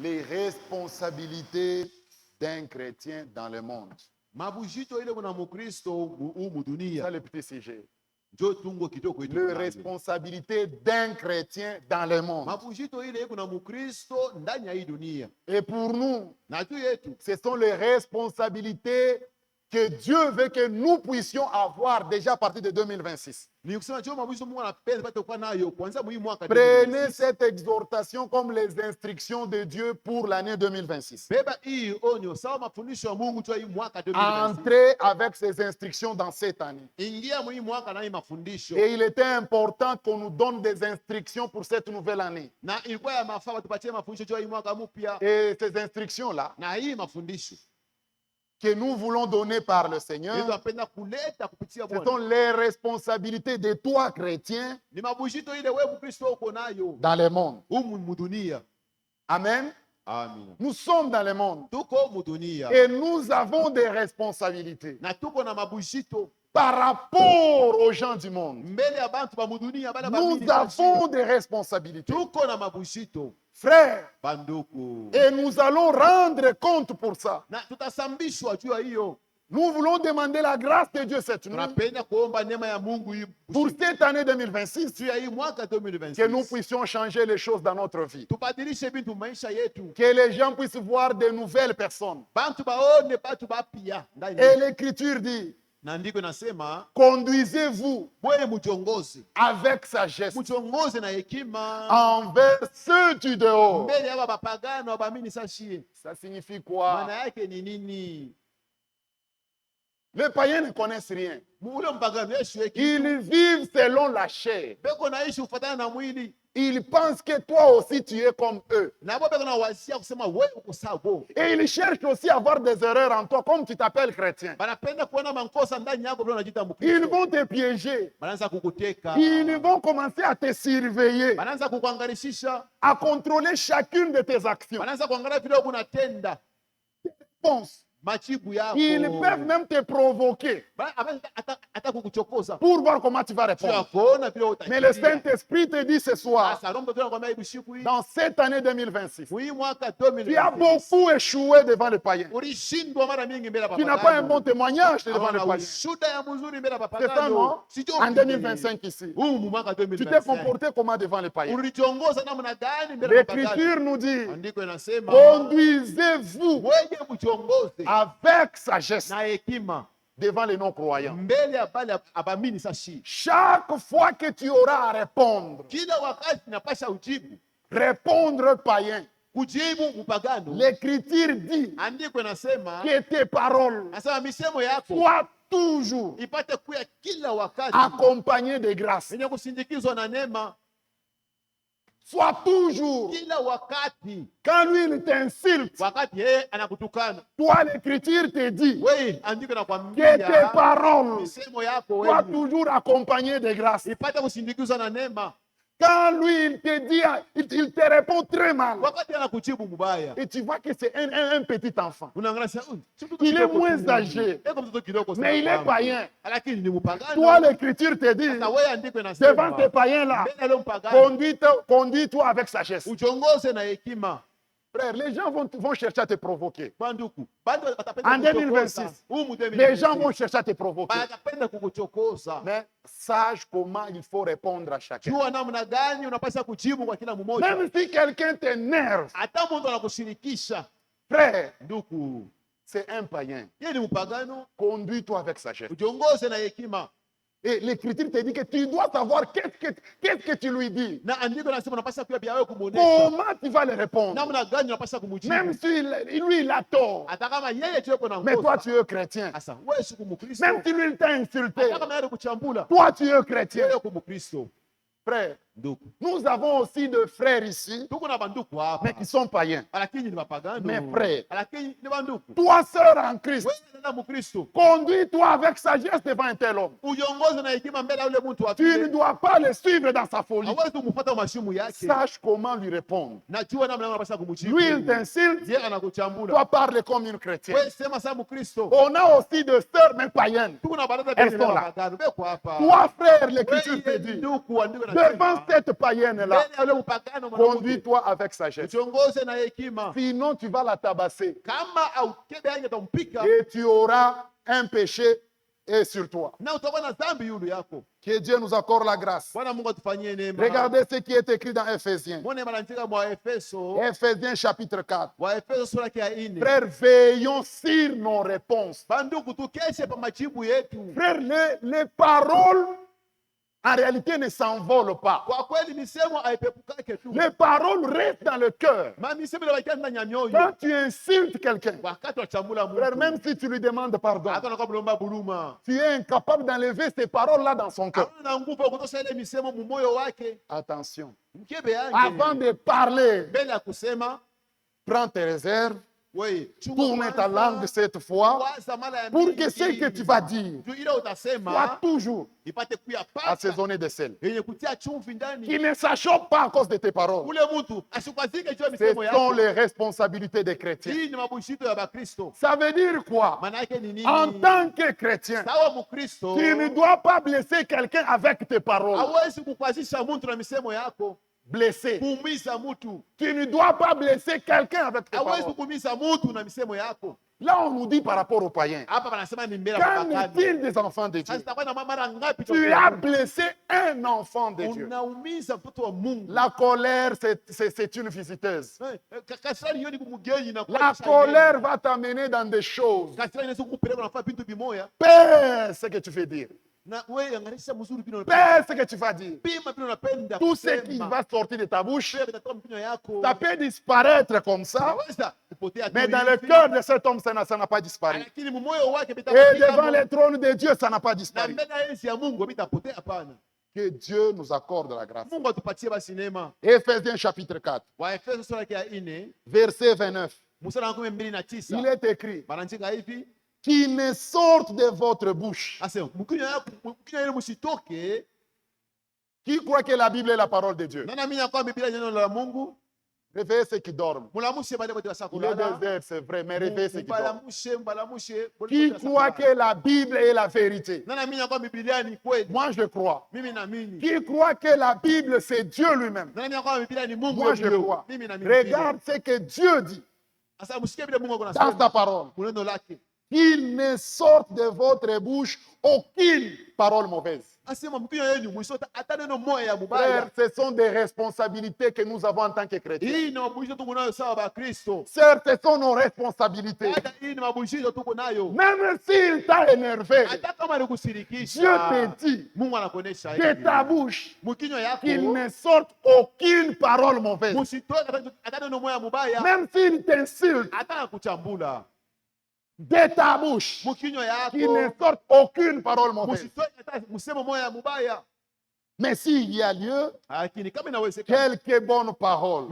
les responsabilités d'un chrétien dans le monde. Ça, le petit sujet. Les responsabilités d'un chrétien dans le monde. Et pour nous, ce sont les responsabilités que Dieu veut que nous puissions avoir déjà à partir de 2026. Prenez cette exhortation comme les instructions de Dieu pour l'année 2026. Entrez avec ces instructions dans cette année. Et il était important qu'on nous donne des instructions pour cette nouvelle année. Et ces instructions-là, que nous voulons donner par le Seigneur, ce sont les responsabilités de toi, chrétien, dans le monde. Amen. Amen. Nous sommes dans le monde. Et nous avons des responsabilités par rapport aux gens du monde. Nous avons des responsabilités. Frère, et nous allons rendre compte pour ça. Nous voulons demander la grâce de Dieu cette nuit pour cette année 2026, que nous puissions changer les choses dans notre vie. Que les gens puissent voir de nouvelles personnes. Et l'Écriture dit, conduisez-vous avec sagesse envers ceux du dehors. Ça signifie quoi? Les païens ne connaissent rien. Ils vivent selon la chair. Ils pensent que toi aussi tu es comme eux. Et ils cherchent aussi à avoir des erreurs en toi, comme tu t'appelles chrétien. Ils vont te piéger. Ils vont commencer à te surveiller, à contrôler chacune de tes actions. Ils peuvent même te provoquer pour voir comment tu vas répondre. Mais le Saint-Esprit te dit ce soir, dans cette année 2026, tu as beaucoup échoué devant les païens. Tu n'as pas un bon témoignage devant les païens. C'est ça, non? En 2025 ici, tu t'es comporté comment devant les païens? L'Écriture nous dit, conduisez-vous avec sagesse devant les non-croyants. Chaque fois que tu auras à répondre, répondre païen, l'Écriture dit que tes paroles soient toujours accompagnées de grâce. Soit toujours. Quand lui il t'insulte, toi l'Écriture te dit que tes paroles soient toujours accompagnées de grâce. Quand lui il te dit, il te répond très mal. Et tu vois que c'est un petit enfant. Il est moins âgé, mais il est païen. Toi l'Écriture te dit, devant ces païens-là, conduis-toi avec sagesse. Frère, les gens vont chercher à te provoquer. En 2026, les gens vont chercher à te provoquer. Mais sache comment il faut répondre à chacun. Même si quelqu'un t'énerve, frère, c'est un païen. Conduis-toi avec sagesse. Et l'Écriture te dit que tu dois savoir qu'est-ce que tu lui dis. Comment tu vas le répondre. Même si lui il a tort. Mais toi tu es chrétien. Même si lui il t'a insulté. Toi tu es chrétien. Frère, nous avons aussi des frères ici, mais qui sont païens. Mais frère, toi sœur en Christ, conduis-toi avec sagesse devant un tel homme. Tu ne dois pas le suivre dans sa folie. Sache comment lui répondre. Lui il t'insulte, toi parle comme une chrétienne. On a aussi des sœurs mais païennes. Elles sont là. Toi frère, l'Écriture te dit, devant cette païenne-là, conduis-toi avec sagesse. Sinon, tu vas la tabasser. Et tu auras un péché sur toi. Que Dieu nous accorde la grâce. Regardez ce qui est écrit dans Ephésiens. Ephésiens chapitre 4. Frères, veillons sur nos réponses. Frères, les paroles en réalité ne s'envolent pas. Les paroles restent dans le cœur. Quand tu insultes quelqu'un, frère, même si tu lui demandes pardon, tu es incapable d'enlever ces paroles-là dans son cœur. Attention. Avant de parler, prends tes réserves. Tourne ta langue cette fois pour que ce que tu vas dire soit toujours assaisonné de sel. Qui ne s'achoppe pas à cause de tes paroles. Ce sont les responsabilités des chrétiens. Ça veut dire quoi? En tant que chrétien, tu ne dois pas blesser quelqu'un avec tes paroles. Blessé. Tu ne dois pas blesser quelqu'un avec tes paroles. Là, on nous dit par rapport aux païens. Qu'en est-il des enfants de Dieu? Tu as blessé un enfant de Dieu. La colère, c'est une visiteuse. La colère va t'amener dans des choses. Père, ce que tu veux dire. Père, ce que tu vas dire. Tout ce qui va sortir de ta bouche, ça peut disparaître comme ça. Mais dans le cœur de cet homme, ça n'a pas disparu. Et devant le trône de Dieu, ça n'a pas disparu. Que Dieu nous accorde la grâce. Ephésiens chapitre 4, verset 29. Il est écrit: qui ne sorte de votre bouche. Qui croit que la Bible est la parole de Dieu? Réveillez ceux qui dorment. Il est désert, c'est vrai, mais réveillez ceux qui dorment. Qui croit que la Bible est la vérité? Moi, je crois. Qui croit que la Bible, c'est Dieu lui-même? Moi, je crois. Regarde ce que Dieu dit dans sa parole. Qu'il ne sorte de votre bouche aucune parole mauvaise. Frère, ce sont des responsabilités que nous avons en tant que chrétiens. Certes, ce sont nos responsabilités. Même s'il t'a énervé, Dieu te dit de ta bouche qu'il ne sorte aucune parole mauvaise. Même s'il t'insulte, de ta bouche, qu'il ne sorte aucune parole mauvaise. Mais s'il y a lieu, quelques bonnes paroles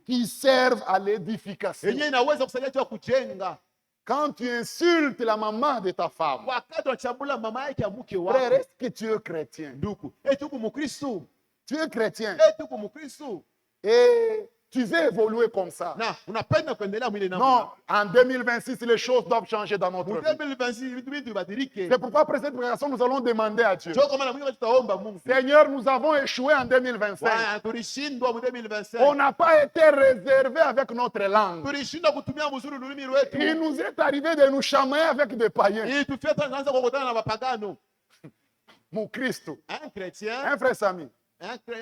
qui servent à l'édification. Quand tu insultes la maman de ta femme, frère, est-ce que tu es chrétien? Tu es chrétien. Et tu veux évoluer comme ça. Non, en 2026, les choses doivent changer dans notre vie. C'est pourquoi après cette prédication, nous allons demander à Dieu: Seigneur, nous avons échoué en 2025. On n'a pas été réservé avec notre langue. Il nous est arrivé de nous chamailler avec des païens. Mon Christ, un frère Samy.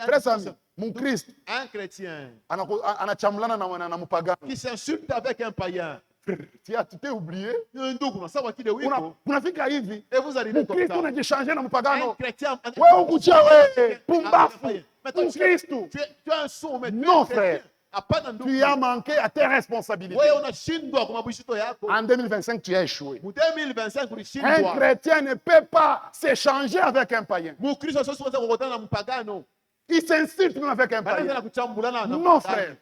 Frère Samy, mon Christ, un chrétien qui s'insulte avec un païen. Tu t'es oublié. Et vous arrivez comme ça. Un chrétien. Tu as un son, mais non, frère. Tu as manqué à tes responsabilités. En 2025, tu as échoué. Un chrétien ne peut pas s'échanger avec un païen. Il s'insulte même avec un païen. Non, frère.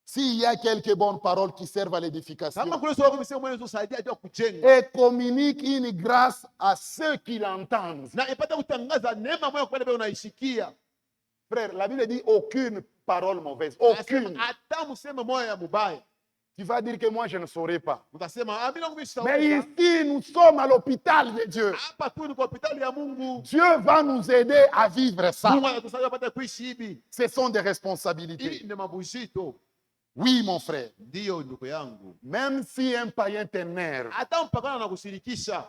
S'il y a quelques bonnes paroles qui servent à l'édification et communiquent une grâce à ceux qui l'entendent. Frère, la Bible dit aucune parole mauvaise. Aucune. Tu vas dire que moi, je ne saurais pas. Utasema, "Ah, mimi nangu mimi Mais sitaweza." ici, nous sommes à l'hôpital de Dieu. Hapa tu ni kwa hospitali ya Mungu. Dieu va nous aider à vivre ça. Mungu anatusaidia kupata kuishi hivi. Ce sont des Hii responsabilités. ni mabuzito. Oui, mon frère. Ndiyo ndugu yangu. Même si un païen t'énerve, Hata mpakana na kushirikisha,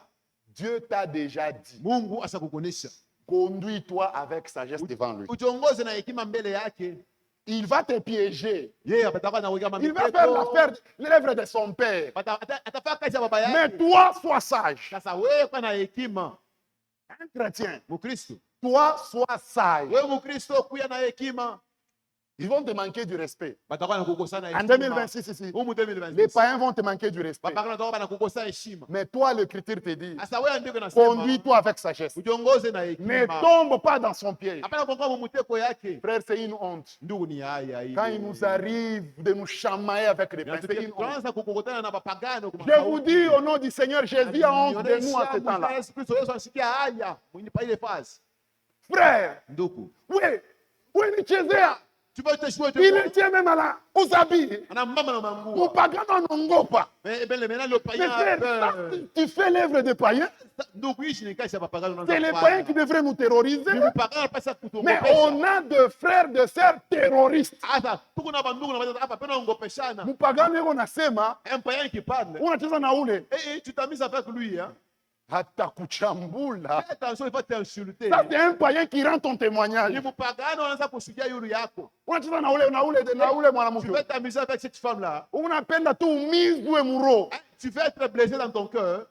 Dieu t'a déjà dit, Mungu ashakukonesha. conduis-toi avec sagesse devant lui. Utongoze na hekima mbele yake. Il va te piéger. Yeye atakuwa na wega Il va faire l'œuvre de son père. Atafanya kazi ya baba Mais yake. toi, sois sage. Sasa wewe kwa na hekima. Un chrétien, Mkristo. toi, sois sage. Wewe Mkristo kuya na hekima. Ils vont te manquer du respect. Batakuwa na kukosa na En hekima. 2026, ici, Humu les 2026. païens vont te manquer du respect. Bapaka natoka na kukosa heshima. Mais toi, l'Écriture te dit, Sasa wewe ndiko nasema. conduis-toi avec sagesse. Utongoze na Ne hekima. tombe pas dans son piège. Hapana kuanguka mu mtego yake. Frère, c'est une honte. Ndugu ni haya hii. Quand il nous arrive de nous chamailler avec les païens, c'est une honte. Tunaanza kukokotana na bapagano kwa Je vous dis au nom du Seigneur, Jésus a honte de nous à ce temps-là. Yesu Kristo Yesu anasikia haya mwenye ile fasi. Frère, Ndugu. oui, ni chezea. Tu vas te jouer Il tient même à la usabi. ana mama na manguo. Upagano n'ongopa. Mais maintenant le Mais païen. frère, tu fais l'œuvre des païens. Ndugu ishi ni kazi ya bapagano. C'est les païens qui devraient nous terroriser. Bapagano pasa Mais kutuongopesha. on a de frères, de sœurs terroristes. Hata tuko na bandugu na watu hapa pena ongopeshana. Mpagano yeko nasema, Un païen qui parle. unacheza na ule. Tu t'amuses avec lui hein. Hata kuchambula. Fais attention, il va t'insulter. Ça, c'est un païen qui rend ton témoignage. Ni mpagano anaanza kusikia yule yako. Unacheza na ule Tu mwanamke. vas t'amuser avec cette femme là. Unapenda tu umizwe muro. Tu vas être blessé dans ton cœur.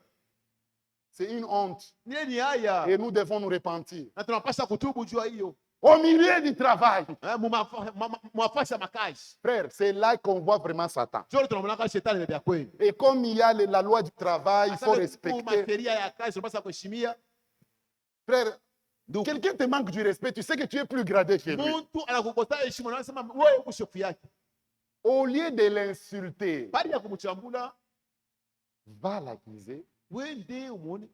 C'est une honte. Ni haya. Et nous devons nous repentir. Na tunapaswa kutubu jua hiyo. Au milieu du travail. Mwafasi ya makazi. Frère, c'est là qu'on voit vraiment Satan. Jua tunamwona shetani ni vya kweli. Et comme il y a la loi du travail, il faut respecter. Sheria ya kazi tunapaswa kuheshimia. Frère, quelqu'un te manque du respect, tu sais que tu es plus gradé que lui. Mtu anakukosa heshima na anasema wewe uko shofu yake. Au lieu de l'insulter, Bali ya kumchambula, va l'accuser. wende umuone.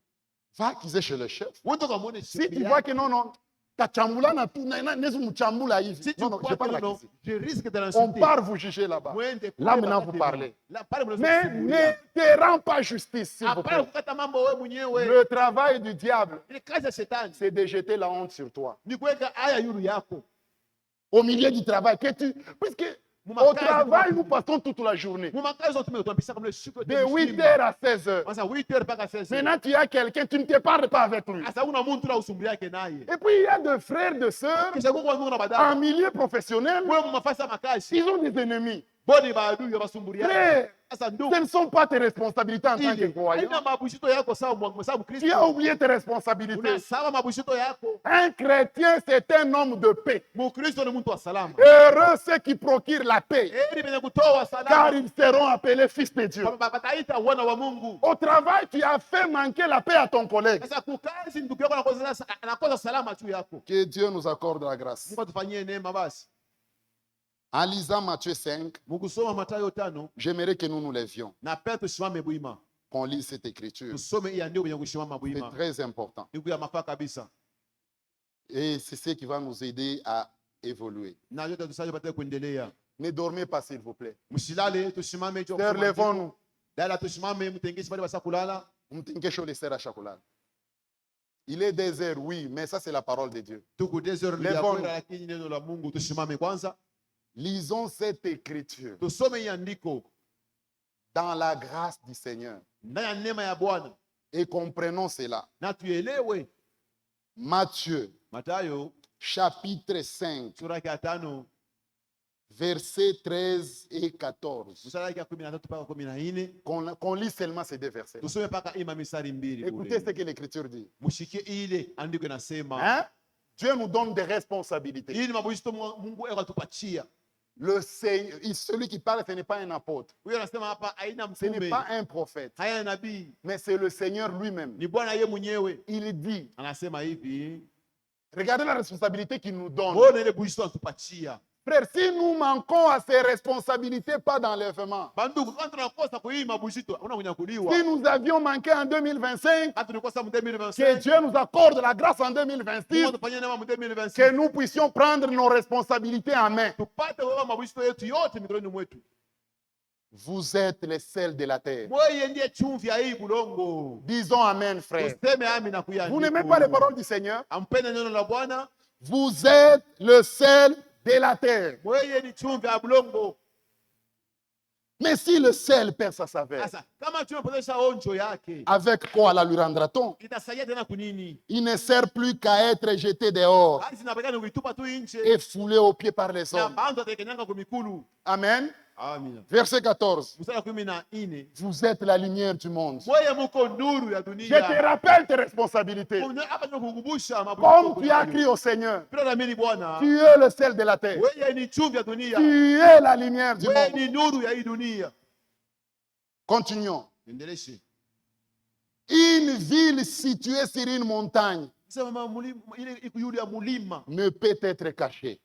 Va accuser chez le chef. Wende kumuone Si tu vois que non, ta chambula na tu nezu mchambula hivi. Si tu Non, je vois parle que non, l'accuser. je risque de On l'insulter. part vous juger là-bas. Là maintenant vous parlez. Mais ne te rends pas justice, s'il vous plaît. Hapana kukata mambo wewe mwenyewe. Le travail du diable, Ile kazi ya shetani c'est de jeter la honte sur toi. ni kuweka haya yulu yako. Au milieu du travail, puisque au travail, nous passons toute la journée. Mumakazi zote tunapisa comme le sucre De 8h à 16h. Sasa 8h mpaka 16h. Maintenant, tu as quelqu'un, tu ne te parles pas avec lui. Sasa una mtu na usumbuliake yake naye. Et puis, il y a des frères, des sœurs, Kisha kuko wangu na en badala. milieu professionnel, Wewe mafasa makazi. ils ont des ennemis. Boni maadui ya basumbuliake. Frère, Sasa ndugu. ce ne sont pas tes responsabilités en tant que croyant. Haina mabushito yako sawa Tu Mkristo. as oublié tes responsabilités. Unasawa mabushito yako. Un chrétien, c'est un homme de paix. Mkristo ni mtu wa salama. Heureux ceux qui procurent la paix, Heri benye kutoa car salama. ils seront appelés fils de Dieu. Bataita wana wa Mungu. Au travail, tu as fait manquer la paix à ton collègue. Sasa kukazi ndugu yako anakosa salama tu yako. Que Dieu nous accorde la grâce. Mungu atufanyie neema basi. En lisant Matthieu 5, Mukisoma Mathayo 5 j'aimerais que nous nous levions, na pia tusimame bwima. qu'on lise cette écriture. Tusome hii andiko kwenye kusimama C'est bwima. très important. Ni kuya mafaa kabisa. Et c'est ce qui va nous aider à évoluer. Na yote tusaje pate kuendelea. Ne dormez pas, s'il vous plaît. Msilale tusimame hicho. Sœurs, levons-nous. Dada tusimame mtengeshi bali basa kulala. Il est 2 heures, oui, mais ça c'est la parole de Dieu. Tuko 2 heures ya Levons-nous. kwenda lakini neno la Mungu tusimame kwanza. Lisons cette écriture Tusome hii andiko dans la grâce du Seigneur ndani ya neema ya Bwana et comprenons cela. na tuelewe. Matthieu, Mathayo chapitre 5, sura ya 5 versets 13 et 14. mstari ya 13 mpaka 14. Qu'on lit seulement ces 2 versets. Tusome mpaka ima mistari mbili. Écoutez ce que l'Écriture dit. Mushikie ile andiko inasema. Hein? Dieu nous donne des responsabilités. Hii ni mabujito Mungu atupatia. Le Seigneur, celui qui parle, ce n'est pas un apôtre. Huyo anasema hapa haina Ce n'est mtume. pas un prophète. Haya nabii. Mais c'est le Seigneur lui-même. Ni Bwana yeye mwenyewe. Il dit, Anasema hivi. regardez la responsabilité qu'il nous donne. Bona ile bujito atupatia. Frère, si nous manquons à ces responsabilités, pas d'enlèvement. Bandugu kama tunakosa kuima bujito unakunyakuliwa. Si nous avions manqué en 2025, Hata tulikosa mu 2025. que Dieu nous accorde la grâce en 2026, Mungu atufanyie neema mu 2026. que nous puissions prendre nos responsabilités en main. Tupate wewe mabujito yetu yote mikononi mwetu. Vous êtes les sels de la terre. Wewe ndiye chumvi ya hii bulongo. Disons amen, frère. Useme amina kuya. Vous n'aimez pas les paroles du Seigneur? Ampenda neno la Bwana. Vous êtes le sel de la terre. Wewe ni chumvi ya bulongo. Mais si le sel perd sa saveur, Sasa kama tumepoteza onjo yake, avec quoi la lui rendra-t-on? itasaidia tena kunini? Il ne sert plus qu'à être jeté dehors Basi zinapeleka ni kuitupa tu nje. et foulé aux pieds par les Na hommes. bantu atekenyanga kumikulu. Amen. Amina. Verset 14. Mstari 14. Vous êtes la lumière du monde. Wewe muko nuru ya Je te dunia. rappelle tes responsabilités. Hapa tunakukumbusha Comme tu as crié au Seigneur, Bila naamini Bwana. tu es le sel de la terre. Wewe ni chumvi ya dunia. Tu es la lumière du Wewe monde. ni nuru ya hii dunia. Continuons. Endeleshe. Une ville située sur une montagne Sema mulima ile iko yule ya mulima. ne peut être cachée.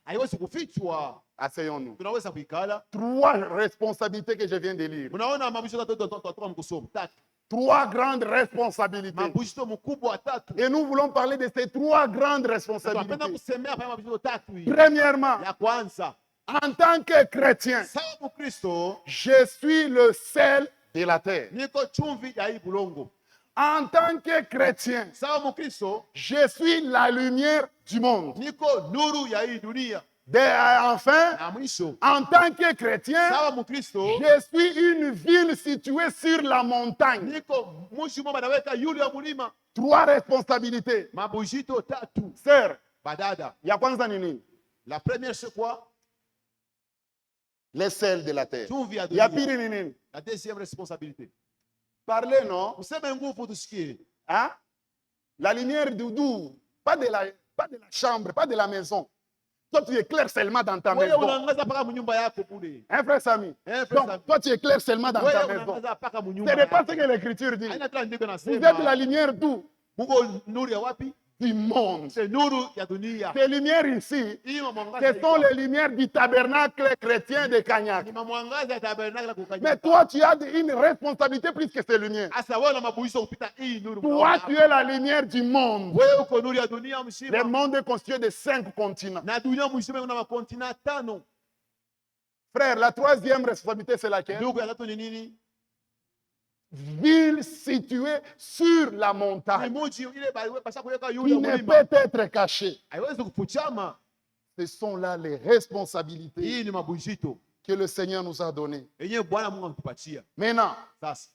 Haiwezi kufichwa. Asseyons-nous. Tunaweza kuikala. 3 responsabilités que je viens de lire. Unaona mabishano tatu mkusoma. Tatu. 3 grandes responsabilités. Mabishano mkubwa tatu. Et nous voulons parler de ces 3 grandes Tunapenda responsabilités. kusemea hapa mabishano tatu hii. Premièrement, Ya kwanza, en tant que chrétien, sawa Mkristo, je suis le sel de la terre. niko chumvi ya hii bulongo. En tant que chrétien, Sawa Mkristo, je suis la lumière du monde. niko nuru ya hii dunia. Enfin, Na mwisho, en tant que chrétien, sawa Mkristo, je suis une ville située sur la montagne. niko mji mmoja naweka yule ya mulima. 3 responsabilités. Mabujito tatu. Sœur, Badada. ya kwanza ni nini? La première c'est quoi? Les sels de la terre. Chumvi ya Ya dunia. pili ni nini? La deuxième responsabilité. Parlez, non? Useme nguvu tusikie. Hein? La lumière du doux, pas de la chambre, pas de la maison. Toi, tu éclaires seulement dans ta Wewe maison. unaangaza paka mnyumba yako kule. Hein, frère Samy? Frère Donc, Samy. toi, tu éclaires seulement dans ta Wewe maison. unaangaza paka Ce mnyumba n'est pas yako. ce que l'Écriture dit. Haina kila ndiko Vous nasema. êtes la lumière d'où? Mungu nuru ya wapi? Du monde. C'est nuru ya dunia. Ces lumières ici, Hii mwangaza. ce sont les lumières du tabernacle chrétien de Cagnac. Ni mwangaza ya tabernacle kukanyika. Mais toi, tu as une responsabilité plus que ces lumières. Asa wewe na mabuisho kupita hii nuru. Toi, tu es la lumière du monde. Wewe uko nuru ya dunia Le mzima. monde est constitué de 5 continents. Na dunia mzima una makontina 5. Frère, la 3e responsabilité, c'est laquelle? Ndugu ya tatu ni nini? Ville située sur la Ni montagne. mji ile bali wewe pasha kuweka yule Qui ya ne mulima. peut être cachée. Haiwezi kufuchama. Ce sont là les responsabilités Hii ni mabujito. que le Seigneur nous a données. Yenyewe Bwana Mungu ametupatia. Maintenant, Sasa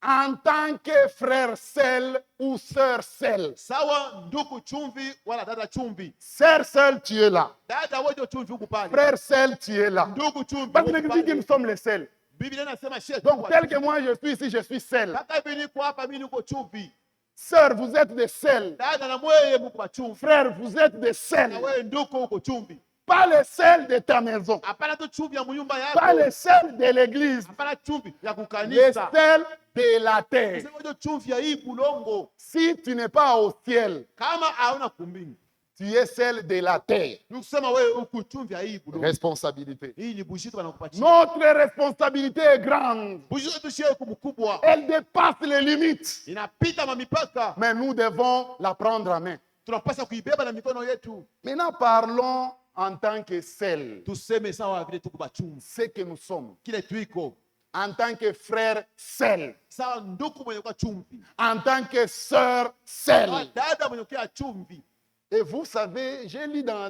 en tant que frère sel ou sœur sel, sawa ndugu chumvi wala dada chumvi. sœur sel, tu es là. Dada wewe chumvi huku pale. Frère sel, tu es là. Ndugu chumvi. Parce que huku l'Écriture dit que nous pale. sommes les sels. Biblia inasema shetu. Donc, tel que moi je suis ici, je suis sel. Kaka hivi niko hapa mimi niko chumvi. Sœur, vous êtes des sels. Dada na wewe mko kwa chumvi. Frère, vous êtes des Na sels. wewe ndugu uko chumvi. Pas les sels de ta maison. Hapana tu chumvi ya mnyumba Pas yako. les sels de l'église. Hapana chumvi ya Les kukanisa. sels de la terre. Sema ndio chumvi ya hii bulongo. Si tu n'es pas au ciel, Kama hauna kumbini. tu es celle de la terre. Nikusema wewe uko chumvi ya hii bulongo. Responsabilité. Hii ni bushito wanakupatia. Notre responsabilité est grande. Bushito tu shie kumkubwa. Elle dépasse les limites. Inapita mamipaka. Mais nous devons la prendre en main. Tunapaswa kuibeba na mikono yetu. Maintenant, parlons en tant que sel. Tuseme sawa vile tuko bachumvi. Ce que nous sommes. Kile tuiko. En tant que frère sel. Sawa ndugu mwenye kwa chumvi. En tant que sœur sel. Sawa dada mwenye kwa chumvi. Et vous savez, j'ai lu dans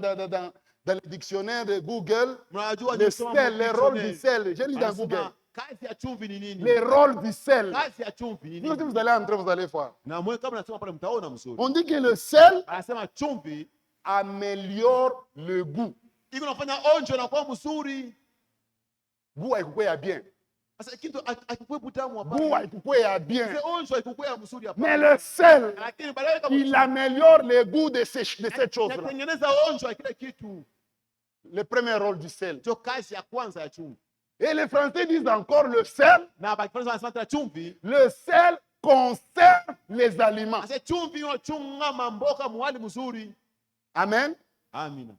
le dictionnaire de Google Mnajua le nisoma sel, les rôles du dictionnaire. sel. J'ai lu dans Anasema, Google. kazi ya chumvi ni nini? Les rôles du sel. Kazi ya chumvi ni Vous, si nini? vous allez entrer, vous allez voir. Na mwe kama nasema pale mtaona mzuri. On dit que le sel Anasema chumvi améliore le goût. iko nafanya onjo na kwa mzuri. Goût haikukwea bien. Sasa kitu akikwe butamu hapa. Goût haikukwea bien. Sasa onjo haikukwea mzuri hapa. Mais le sel, Lakini baadaye kama il améliore le goût de cette chose-là. natengeneza onjo ya kile kitu. Le premier rôle du sel. Ndio kazi ya kwanza ya chumvi. Et les Français disent encore le sel. Na Bakifaransa wanasema tena chumvi. Le sel conserve les aliments. Sasa chumvi inachunga mamboka muhali mzuri. Amen. Amina.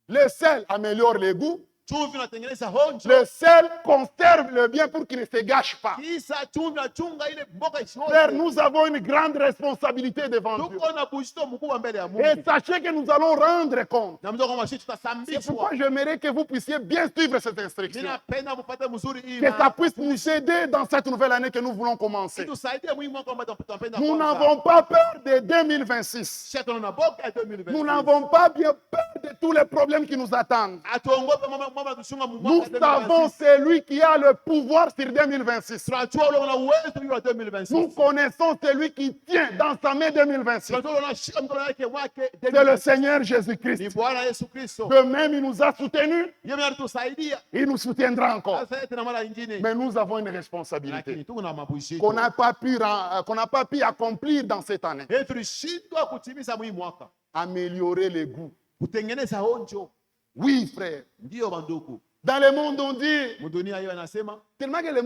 Le sel améliore le goût. Chumvi inatengeneza honjo. Le sel conserve le bien pour qu'il ne se gâche pas. Kisa chumvi inachunga ile mboga isiwe. Frère, nous avons une grande responsabilité devant Dieu. Tuko na bujito mkubwa mbele ya Mungu. Et sachez que nous allons rendre compte. Na mzoko mashi C'est tutasambishwa. pourquoi j'aimerais que vous puissiez bien suivre cette instruction. Ninapenda mpate mzuri hii. Que ça puisse nous aider dans cette nouvelle année que nous voulons commencer. Tusaidie mwingi mwaka ambao tunapenda. Nous n'avons pas peur de 2026. Shetani na boka 2026. Nous n'avons pas bien peur de tous les problèmes qui nous attendent. Atuongope mama tushunga mwaka. Nous savons celui qui a le pouvoir sur 2026. Tunajua ule una uwezo juu ya 2026. Nous connaissons celui qui tient dans sa main 2026. Tunajua unashika mkono wake mwake. C'est le Seigneur Ni Jésus-Christ. Bwana Yesu Kristo. De même, il nous a soutenus, Yeye anatusaidia. il nous soutiendra encore. Sasa tena mara nyingine. Mais nous avons une responsabilité Lakini tuko na mabujito. qu'on n'a pas pu accomplir dans cette année. Tulishindwa kutimiza mwii mwaka. Améliorer les goûts. Kutengeneza honjo. Oui, frère. Ndio banduku. Dans le monde, on dit, Mudunia hiyo anasema. tellement que le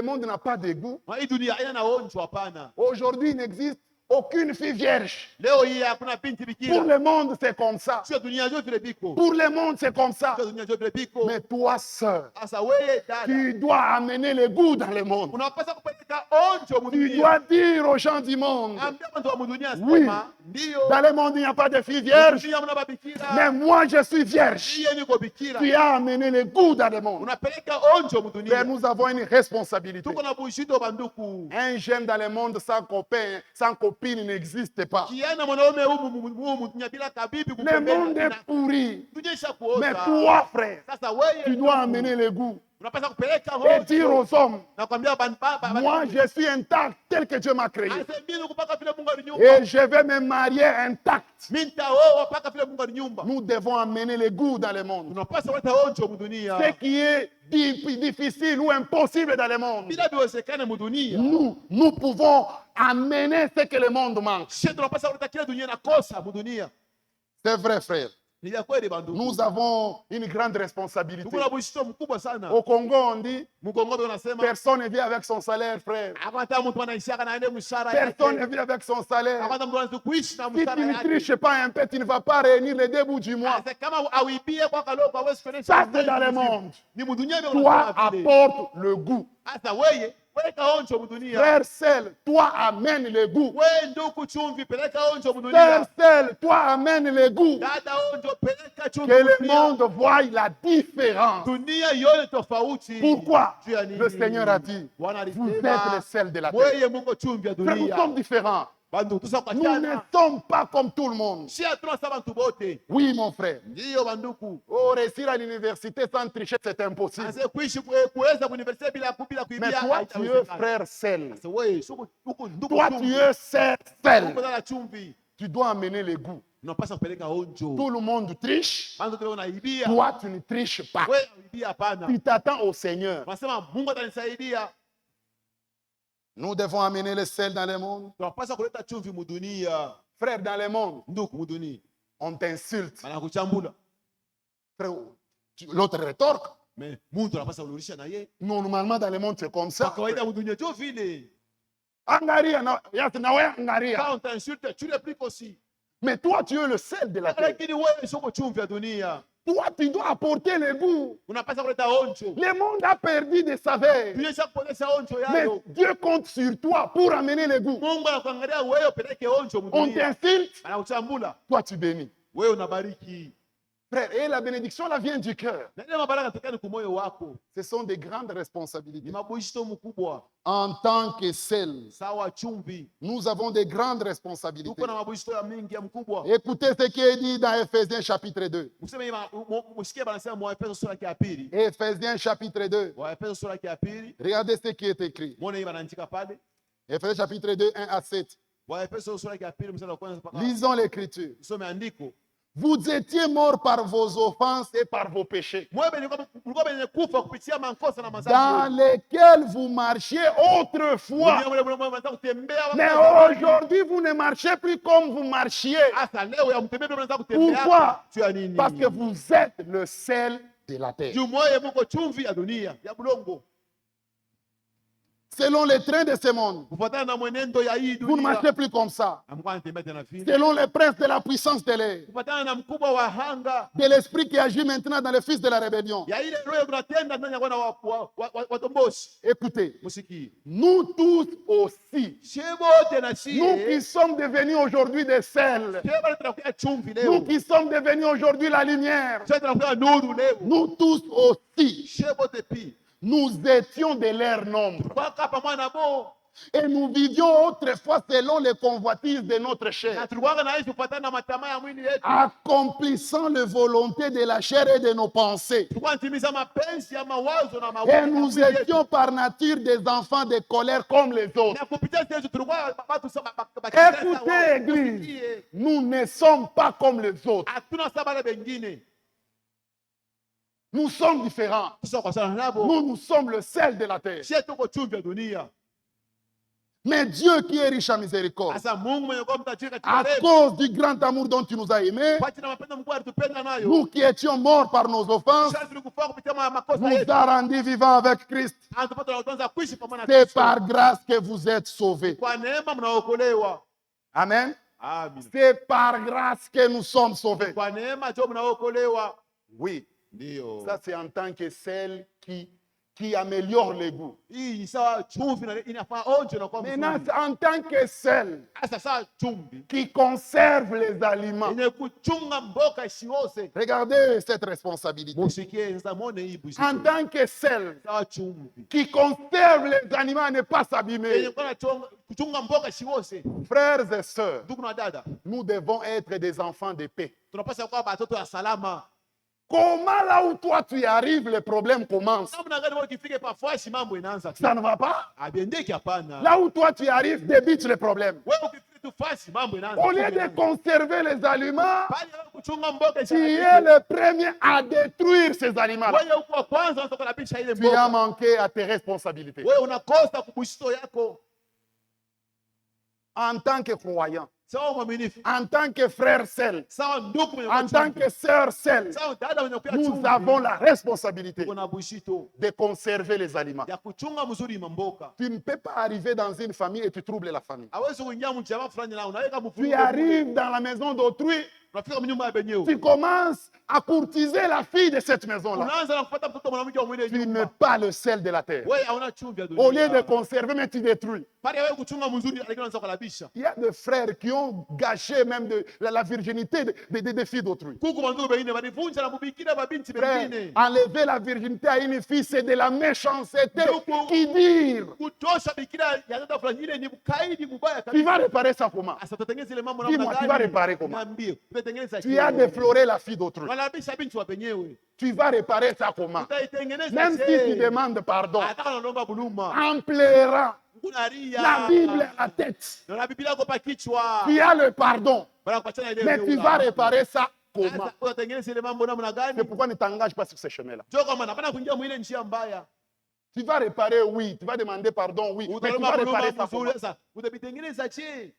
monde n'a pas de goût. Hii dunia haina honjo hapana. Aujourd'hui, il n'existe aucune fille vierge. Leo hii hakuna binti bikira. Pour le monde, c'est comme ça. Sio dunia yote vile biko. Pour le monde, c'est comme ça. Sio dunia yote vile biko. Mais toi, sœur, Sasa wewe dada. tu dois amener le goût dans le monde. Unapaswa kupeleka honjo Tu mudunia. dois dire aux gens du monde, Ambia watu wa mudunia oui, sema ndio. dans le monde, il n'y a pas de filles vierges. Dunia mna babikira. Mais moi, je suis vierge. Yeye niko bikira. Tu as amené le goût dans le monde. Unapeleka honjo mudunia. Frère, nous avons une responsabilité. Tuko na bushito banduku. Un jeune dans le monde sans copain, sans copine n'existe pas. Kiana mwanaume humu dunia bila kabibi Le kupembea. monde est pourri. Dunia ishakuoza. Mais toi, frère, Sasa wewe tu dois amener le goût unapaswa kupeleka et dire honjo. aux hommes, Nakwambia moi, je suis intact tel que Dieu m'a créé. Asemini kupaka vile Mungu alinyumba. Et je vais me marier intact. Mimi nitaoa paka vile Mungu alinyumba. Nous devons amener le goût dans le monde. Tunapaswa kuleta honjo mudunia. Ce qui est difficile ou impossible dans le monde, Bila biwezekane mudunia. nous pouvons amener ce que le monde manque. Sisi tunapaswa kuleta kile dunia inakosa mudunia. C'est vrai, frère. Ni ya kweli banduku. Nous avons une grande responsabilité. Tuko na bushito mkubwa sana. Au Congo, on dit, Mkongo unasema personne ne vit avec son salaire, frère. hata mtu anaishaka na aende mshahara Personne ne yake. vit avec son salaire. Hata mtu anaweza kuishi na Si tu mshahara ne yake. triches pas un peu, tu ne vas pas réunir les deux bouts du mois. Sasa kama awibie kwa kaloko hawezi kuonesha. Ça, c'est dans le monde. Ni mudunia ndio Toi, unasema vile. apporte le goût. Sasa wewe weka honjo mudunia. Frère seul, toi, amène le goût. Wewe ndugu chumvi peleka honjo Frère mudunia. seul, toi, amène le goût. Dada honjo peleka chumvi Que le mudunia. monde voie la différence. Dunia ione tofauti. Pourquoi Juu ya nini? le Seigneur a dit, Bwana vous êtes alisema le sel de la terre. wewe Mungu chumvi ya Frère, nous dunia. sommes différents. Bandu Nous ne tusakutana. sommes pas comme tout le monde. Si hatuna sawa bantu bote. Oui, mon frère. Ndio banduku. Oh, réussir à l'université sans tricher, c'est impossible. Anze kuishi kuweza kuuniversite bila Mais kuibia. toi, tu es frère seul. Sasa wewe suku ndugu Toi, tu es seul. Uko na chumvi. Tu dois amener le goût. Unapaswa kupeleka honjo. Tout le monde triche. Bandu tu unaibia. Toi, tu ne triches pas. Wewe unaibia hapana. Tu t'attends au Seigneur. Unasema Mungu atanisaidia. Nous devons amener le sel dans le monde. Tunapaswa kuleta chumvi mudunia. Frère, dans le monde, Ndugu mudunia. on t'insulte. Banakuchambula. Frère, l'autre rétorque. Mais mtu anapaswa kulisha na yeye. Normalement, dans le monde, c'est comme ça. Kwa kawaida mudunia tu vile. Angaria, angaria. Quand on t'insulte, tu répliques aussi. Mais toi, tu es le sel de la terre. Lakini wewe sio chumvi ya dunia. Toi, tu dois apporter le goût. Unapaswa kuleta honjo. Le monde a perdu des saveurs. Dunia ishakuonyesha honjo Mais yayo. Dieu compte sur toi pour amener le goût. Mungu anakuangalia wewe upeleke honjo On mudunia. t'insulte, Anakuchambula. toi tu bénis. Wewe unabariki. Frère, et la bénédiction, la vient du cœur. Na ile mabaraka tokani kwa moyo wako. Ce sont des grandes Ni responsabilités. mabushito mkubwa. En tant que sel, Sawa chumvi. nous avons des grandes responsabilités. Tuko na mabushito ya mingi ya mkubwa. Écoutez ce qui est dit dans Ephésiens chapitre 2. Useme msikie banasema Waefeso sura ya pili. Ephésiens chapitre 2. Waefeso sura ya pili. Regardez ce qui est écrit. Muone hii banaandika pale. Ephésiens chapitre 2, 1 à 7. Waefeso sura ya pili mstari wa kwanza mpaka. Lisons l'écriture. Usome andiko. Vous étiez morts par vos offenses et par vos péchés, Mlikuwa benye kufa kupitia makosa na dans madhambi. lesquels vous marchiez autrefois. Mais aujourd'hui, vous ne marchez plus comme vous marchiez. Hasa leo ya mtembea ndio mnaanza kutembea. Pourquoi? Tu ya nini? Parce que vous êtes le sel de la terre. Juu moyo mko chumvi ya dunia, ya bulongo. selon les trains de ce monde. kufuatana na mwenendo ya hii Vous ne dunia. marchez plus comme ça. Amkuwa anatembea tena vile. Selon les princes de la puissance de l'air, Kufuatana na mkubwa wa hanga de l'esprit qui agit maintenant dans les fils de la rébellion. ya ile roho kunatenda ndani ya wana watomboshi. Écoutez, Musikie. nous tous aussi, Shebote na nous qui shie. sommes devenus aujourd'hui des sels, Shebote tunakuwa chumvi nous leo. qui sommes devenus aujourd'hui la lumière, Shebote tunakuwa nuru leo. nous tous aussi, Shebote pi. nous étions de leur nombre. Kwa kapa mwana bo. Et nous vivions autrefois selon les convoitises de notre Na chair, tulikuwa naishi kufuatana na matamaa ya mwili yetu. accomplissant les volontés de la chair et de nos pensées. Tulikuwa natimiza mapenzi ya mawazo na Et mawazo. nous étions par nature des enfants de colère comme les autres. Na kupitia sisi tulikuwa watu sama Écoutez, Église, nous ne sommes pas comme les autres. hatuna sabara bengine. Nous sommes différents. Sio kwa sana nabo. Nous sommes le sel de la terre. Sisi tuko chumvi ya dunia. Mais Dieu qui est riche en miséricorde, Sasa Mungu mwenye kwa mtajiri katika à rehema. cause du grand amour dont tu nous as aimés, Kwa ajili ya mapendo Mungu alitupenda nayo. nous qui étions morts par nos offenses, Sasa tulikufa kupitia makosa nous yetu. a rendus vivants avec Christ. Anatupata na kuanza kuishi pamoja na C'est Kristo. par grâce que vous êtes sauvés. Kwa neema mnaokolewa. Amen. Amen. C'est par grâce que nous sommes sauvés. Kwa neema ndio mnaokolewa. Oui, Ndio. ça c'est en tant que celle qui améliore les goûts. Hii ni sawa chumvi na inafaa onjo na kwa Maintenant, mzuri. c'est en tant que celle Sasa sawa chumvi. qui conserve les aliments. Yenye kuchunga mboka isiose. Regardez cette responsabilité. Musikie sasa muone hii busi. En tant que celle Sawa chumvi. qui conserve les aliments à ne pas Yenye s'abîmer. kuchunga mboka isiose. Frères et sœurs, Ndugu na dada, nous devons être des enfants de paix. tunapaswa kuwa watoto wa salama. Comment là où toi tu y arrives, le problème commence? Namna gani wewe ukifika pafasi mambo inaanza tu. Ça ne va pas? Abiendeki hapana. Là où toi tu y arrives, débute le problème. Wewe ukifika tu fasi mambo inaanza. Au lieu de conserver les aliments, Bali wewe kuchunga mboga tu es le premier à détruire ces aliments-là. wewe uko wa kwanza unataka kulabisha ile Tu as mboga. manqué à tes responsabilités. Wewe unakosa kubusito yako. En tant que croyant, Sawa mwaminifu. en tant que frère seul, Sawa ndugu mwenye en tant que sœur seule, sawa dada mwenye kuya nous chumvi. avons la responsabilité Kuna bushito de conserver les aliments. ya kuchunga mzuri mamboka. Tu ne peux pas arriver dans une famille et tu troubles la famille. Hawezi kuingia mjamaa fulani na unaweka Tu mfuko. arrives dans la maison d'autrui, Unafika mnyumba ya benyewe. tu commences à courtiser la fille de cette maison-là. Unaanza na kupata mtoto mwanamke wa mwile Tu n'es nyumba. pas le sel de la terre. Wewe hauna chumvi ya dunia. Au lieu de conserver, mais tu détruis. Pale wewe kuchunga mzuri lakini unaanza kulabisha. Il y a des frères qui ont gâché même la virginité des filles d'autrui. Kuku mandugu bengine walivunja na mubikira babinti Frère, bengine. enlever la virginité à une fille, c'est de la méchanceté. Donc, Qui dire? Kutosha bikira ya dada fulani ile ni mkaidi mbaya Tu kabisa. vas réparer ça comment? Sasa tutengeneze ile mambo Dis-moi, namna tu vas gani? réparer comment? Niambie, tutengeneza Tu as défloré la fille d'autrui. Walabisha binti wa penyewe. Tu vas réparer ça comment? Utaitengeneza Même si tu demandes pardon, Hata unaomba buluma. en pleurant, Unalia. la Bible à la tête. Na Biblia yako pa kichwa. Tu as le pardon, Bana kuachana ile. mais tu vas réparer ça comment? Sasa utatengeneza ile mambo namna gani? C'est pourquoi ne t'engage pas sur ce chemin-là. Njoo kama napenda kuingia mwile njia mbaya. Tu vas réparer, oui. Tu vas demander pardon, oui. Mais tu vas Utaomba réparer buluma ça comment? mzuri sasa. Utabitengeneza je?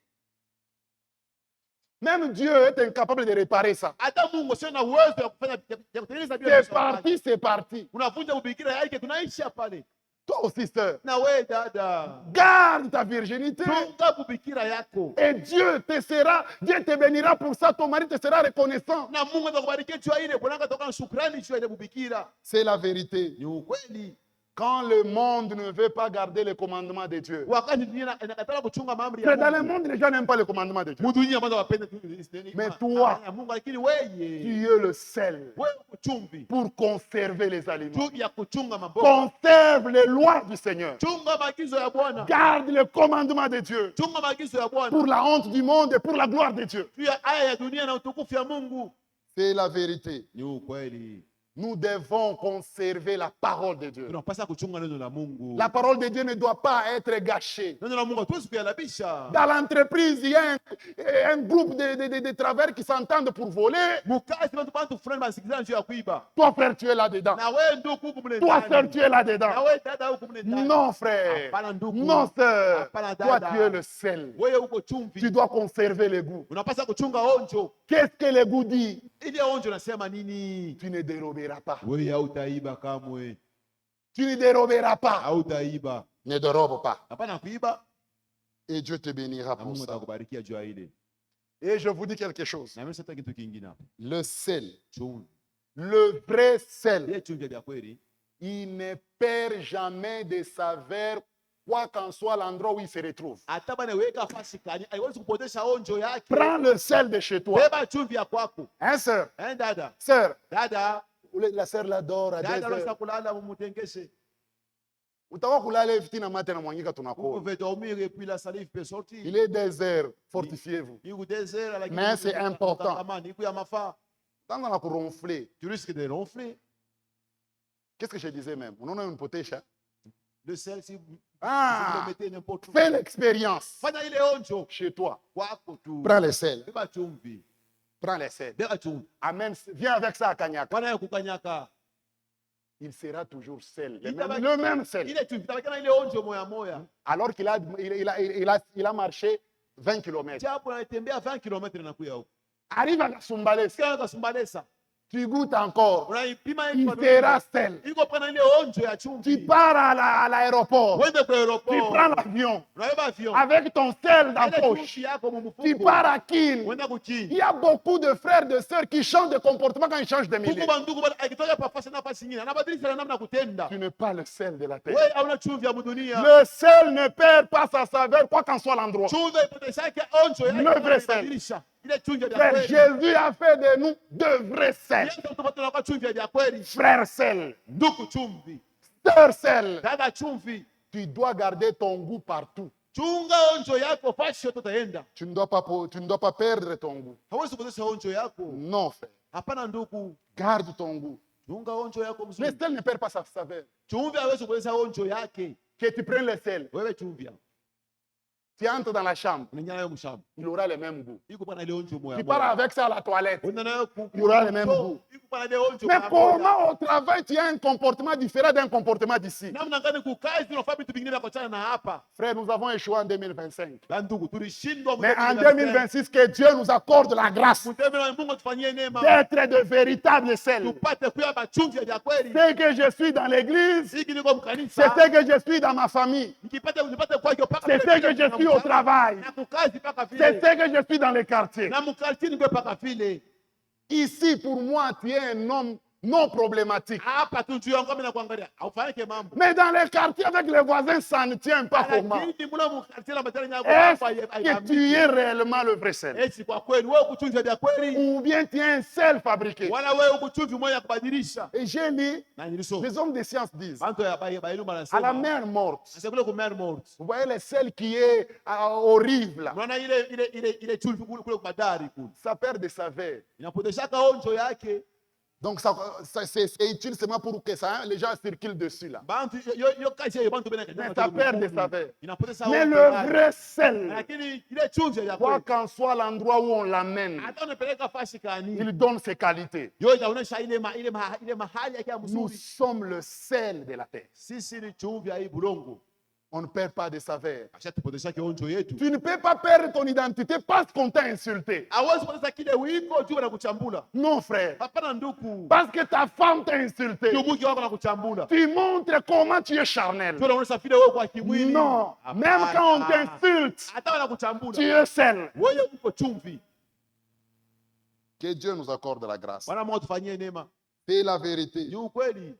Même Dieu est incapable de réparer ça. Hata Mungu sio na uwezo ya kufanya ya kutengeneza bila C'est parti, c'est parti. unavunja ubikira yake tunaisha pale. Toi aussi, sœur, Na wewe dada, garde ta virginité. chunga ubikira yako. Et Dieu te bénira pour ça. Ton mari te sera reconnaissant. Na Mungu atakubarikia juu ya ile bonanga toka shukrani juu ya ile ubikira. C'est la vérité. Ni ukweli. Quand le monde ne veut pas garder les commandements de Dieu. Wakati dunia inakataa kuchunga maamri C'est ya dans le Mungu. monde, les gens n'aiment pas les commandements de Dieu. Mudunia kwanza wapende Mais toi, ya Mungu lakini wewe tu es le sel wewe kuchumvi pour conserver les aliments. juu ya kuchunga mamboga. Conserve les lois du Seigneur. Chunga maagizo ya Bwana. Garde les commandements de Dieu. Chunga maagizo ya Bwana. Pour la honte du monde et pour la gloire de Dieu. Juu ya aya ya dunia na utukufu ya Mungu. C'est la vérité. Ni ukweli. Nous devons conserver la parole de Dieu. Tunapaswa kuchunga neno la Mungu. La parole de Dieu ne doit pas être gâchée. Neno la Mungu hatuwezi kuyalabisha. Dans l'entreprise, il y a un groupe de travers qui s'entendent pour voler. Mukasi bantu fulani basikizana juu ya kuiba. Toi, frère, tu es là-dedans. Na wewe ndugu huku mle Toi, ndani. sœur, tu es Na là-dedans. wewe dada huku mle ndani. Non, frère. Hapana ndugu. Non, sœur. Hapana Toi, dada. tu es le sel. Wewe uko Tu chumvi. dois conserver les goûts. Unapaswa kuchunga onjo. Qu'est-ce que les goûts dit? Ile onjo nasema nini? Tu ne déroberas pas. Wewe hautaiba kamwe. Tu ne déroberas pas. Hautaiba. Ne dérobe pas. Hapana kuiba. Et Dieu te bénira Na pour Mungu ça. atakubarikia juu ya ile. Et je vous dis quelque chose. Na mimi sasa kitu kingine hapa. Le sel, Chumvi. le vrai sel, Ile chumvi ya kweli, il ne perd jamais de saveur, quoi qu'en soit l'endroit où il se retrouve. hata bana weka fasi kani, haiwezi kupotesha onjo yake. Prends le sel de chez toi. Beba chumvi ya kwako. Hein, sœur? Dada. Sœur, Dada. la sœur l'adore à 2 Dada heures. unaweza kulala mumutengeshe. Utakuwa kulala hivi tina mate na mwangika Vous tunakoa. pouvez dormir et puis la salive peut sortir. Il est 2 heures, fortifiez-vous. Il vous désert la Mais c'est important. Il y a ma fa. Quand on a ronflé, Tu risques de ronfler. qu'est-ce que je disais même? On en a une potèche. Le sel, si vous Ah, le mettez n'importe où. fais l'expérience Fanya ile onjo. chez toi. Kwako tu. Prends le sel. Beba chumvi. Prends le sel. Beba chumvi. Amen. Viens avec ça à Kanyaka. Bwana ya kukanyaka. Il sera toujours sel. Il Le même sel. Ile chumvi tabakana ile onjo moya moya. Alors qu'il a marché 20 km. Japo anatembea 20 km na kuya huko. Arrive à Kasumbalesa. Sikia kasumbalesa. Tu goûtes encore. Unaipima Il sera sel. iko prana ile onjo ya Tu chumvi. pars à l'aéroport. Wende kwa Tu aeroport. prends l'avion. Unabeba avion. Avec ton sel dans Ile la poche. chumvi yako mumufuko. Tu pars à Kin. Wenda Il kuchini. y a beaucoup de frères et de sœurs qui changent de comportement quand ils changent de milieu. Huku bandugu bana akitoka pa fasi na fasi nyingine. Anabadilisha na namna kutenda. Tu n'es pas le sel de la terre. Wewe hauna chumvi ya dunia. Le sel ne perd pas sa saveur, quoi qu'en soit l'endroit. Chumvi ipoteshake onjo yake. Le vrai sel. Inabadilisha. Ile chumvi ya Frère, kweli. Jésus a fait de nous de vrais sel. Yesu tupatana kwa chumvi ya kweli. Frère sel, Ndugu chumvi. sœur sel, Dada chumvi. tu dois garder ton goût partout. Chunga onjo yako fasi yote utaenda. Tu ne dois pas perdre ton goût. Hawezi kupoteza onjo yako. Non, frère. Hapana ndugu. Garde ton goût. Chunga onjo yako Le mzuri. sel ne perd pas sa saveur. Chumvi hawezi kupoteza onjo yake. Que tu prennes le sel, Wewe chumvi yako. tu entres dans la chambre, Unaingia nayo mshamba. il aura le même goût. Iko pana ile onjo moya. Tu pars avec ça à la toilette. Unaenda nayo Il y aura le même goût. Iko pana ile onjo. Mais moya moya. comment au travail tu as un comportement différent d'un comportement d'ici? Namna gani kukazi tunafanya vitu vingine vya kuachana na hapa. Frère, nous avons échoué en 2025. La ndugu tulishindwa. Mais en 2026, que Dieu nous accorde la grâce Mtembele na Mungu tufanyie neema. d'être de véritables sel. Tupate kuya machumvi ya kweli. C'est que je suis dans l'église, Hiki niko c'est mkanisa. ce que je suis dans ma famille, Nikipata unipate kwa hiyo paka. c'est ce que je suis au travail, Na kukazi paka c'est vile. ce que je suis dans les quartiers. Na mkartini niko paka vile. Ici, pour moi, tu es un homme non problématique. Hapa tu juu yangu mimi nakuangalia. Haufanyike mambo. Mais dans les quartiers avec les voisins, ça ne tient pas comment. Lakini mula mkartini la matari nyago Est-ce hapa que tu es réellement le vrai sel? eti kwa kweli wewe kuchumvi vya kweli Ou bien tu es un sel fabriqué? wala wewe kuchumvi moja kubadilisha. Et j'ai lu, Na nilisoma. les hommes de science disent, Bantu ya bailu à la banasema. mer morte, Sasa kule ku mer morte. vous voyez le sel qui est horrible là, Unaona ile chumvi kule kwa bandari kule. ça perd de saveur. Inapoteshaka onjo yake. Donc c'est utile seulement pour que ça, les gens circulent dessus là. Bantu yo kazi ya bantu bena Mais ça perd de saveur. Inapoteza Mais onjo le yake. vrai sel, Lakini ile chumvi ya quoi kweli. qu'en soit l'endroit où on l'amène, Hata unapeleka fasi kani. il donne ses qualités. Yo itaonesha ile mahali yake ya Nous mzuri. sommes le sel de la terre. Sisi ni chumvi ya hii bulongo. On ne perd pas de saveur. Acha tupotesha onjo yetu. Tu ne peux pas perdre ton identité parce qu'on t'a insulté. Hawezi kupoteza kile wiko juu na kuchambula. Non, frère. Hapana ndugu. Parce que ta femme t'a insulté. Kiumuki wako na kuchambula. Tu montres comment tu es charnel. Tu unaonesha vile wewe kwa kimwili. Non. Même quand on t'insulte, hata wana kuchambula. tu es sel. Wewe uko chumvi. Que Dieu nous accorde la grâce. Bwana Mungu tufanyie neema. C'est la vérité. Ni ukweli.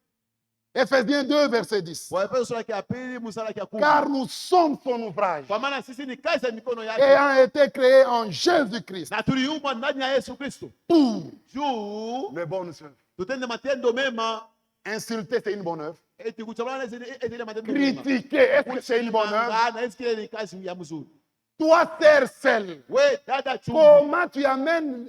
Ephésiens 2, verset 10. Waefeso sura ya pili mstari wa 10. Car nous sommes son ouvrage, Kwa maana sisi ni kazi ya mikono yake. ayant été créés en Jésus-Christ Na tuliumbwa ndani ya Yesu Kristo. pour Juu les bonnes œuvres. tutende matendo mema. Insulter, c'est une bonne œuvre. Eti kuchambula na zile matendo mema. Critiquer, est-ce que c'est une bonne œuvre? Na eski ni kazi ya mzuri. Toi, sœur sel, We dada chumvi. comment tu amènes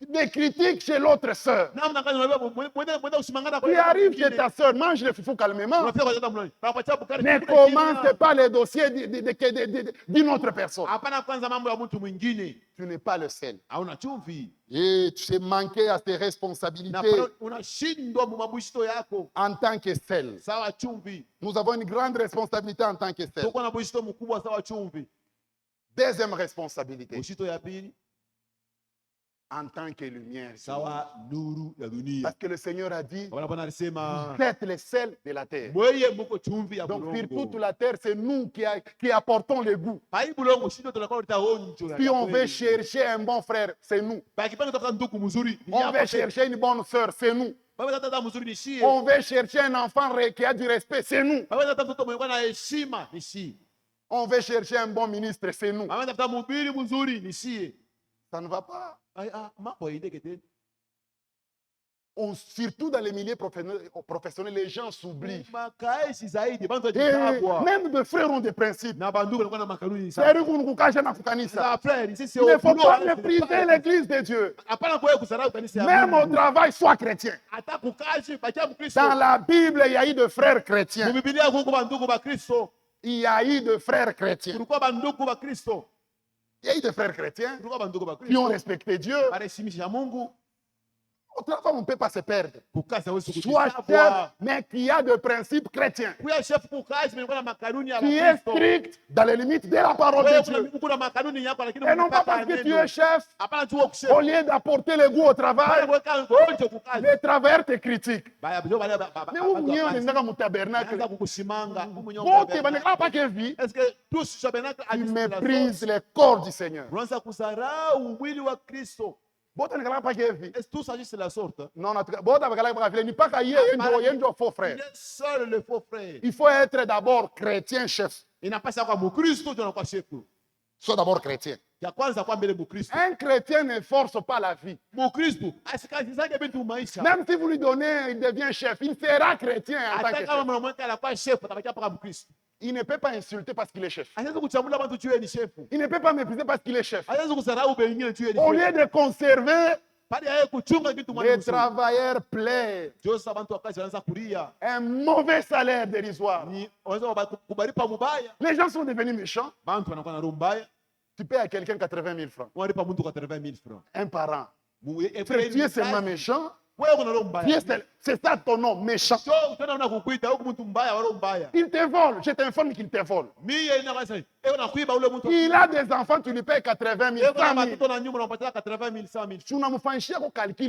des critiques chez l'autre sœur? Namna gani unaweza mwenda usimangana kwa Tu arrives chez ta sœur, mange le fifou calmement. unafika kwa dada mloni. Pamoja bukari. Ne commence pas les dossiers d'une autre personne. Hapana kwanza mambo ya mtu mwingine. Tu n'es pas le sel. Hauna chumvi. Et tu sais manquer à tes Na responsabilités unashindwa mumabwishito yako. en tant que sel. Sawa chumvi. Nous avons une grande responsabilité en tant que sel. Tuko na bwishito mkubwa sawa chumvi. Deuxième responsabilité. Bwishito ya pili. en tant que lumière. sawa nuru ya dunia. Parce que le Seigneur a dit, Kwa maana Bwana alisema vous êtes les sels de la terre. mweye muko chumvi ya Donc sur bulongo. toute la terre, c'est nous qui apportons le goût. Pai bulongo shindo tunakuwa tuleta onjo. Si on veut chercher un bon frère, c'est nous. Pai kipanga tafuta ndugu mzuri. On veut chercher une bonne sœur, c'est nous. Pai tata mzuri ni shie. On veut chercher un enfant qui a du respect, c'est nous. Pai tata mtoto mwenye na heshima ni shie. On veut chercher un bon ministre, c'est nous. Pai tafuta mhubiri mzuri ni shie. Ça ne va pas. Mambo yaende kete. Surtout dans les milieux professionnels, les gens s'oublient. Et même des frères ont des principes. Il Il ne faut pas mépriser l'église de Dieu. Même au travail, sois chrétien. Dans la Bible, il y a eu de frères chrétiens. Il y a eu de frères chrétiens. Il y a eu des frères chrétiens qui ont respecté Dieu. Au travail, on ne peut pas se perdre. Sois chef, mais qui a de principes chrétiens. Qui est strict dans les limites de la parole de Dieu. Et non pas parce que tu es chef, au lieu d'apporter le goût au travail, les travailleurs te critiquent. Mais où on est dans mon tabernacle? Tu méprises les corps du Seigneur. Est-ce tout s'agit de la sorte? Non, faux frère. Il est seul le faux frère. Il faut être d'abord chrétien chef. Il n'a pas ça comme Christ, tu n'as pas chef. Sois d'abord chrétien. Un chrétien ne force pas la vie. Même si vous lui donnez, il devient chef. Il sera chrétien en tant que chef. Il ne peut pas insulter parce qu'il est chef. Il ne peut pas mépriser parce qu'il est chef. Au lieu de conserver, les travailleurs plaident un mauvais salaire dérisoire. Les gens sont devenus méchants. Tu payes à quelqu'un 80 000 francs. Un par an. Tu es seulement méchant. C'est ça ton nom, méchant. Il te vole, je t'informe qu'il te vole. Il a des enfants, tu lui payes 80 000, 100 000. Tu n'as pas fait un calcul.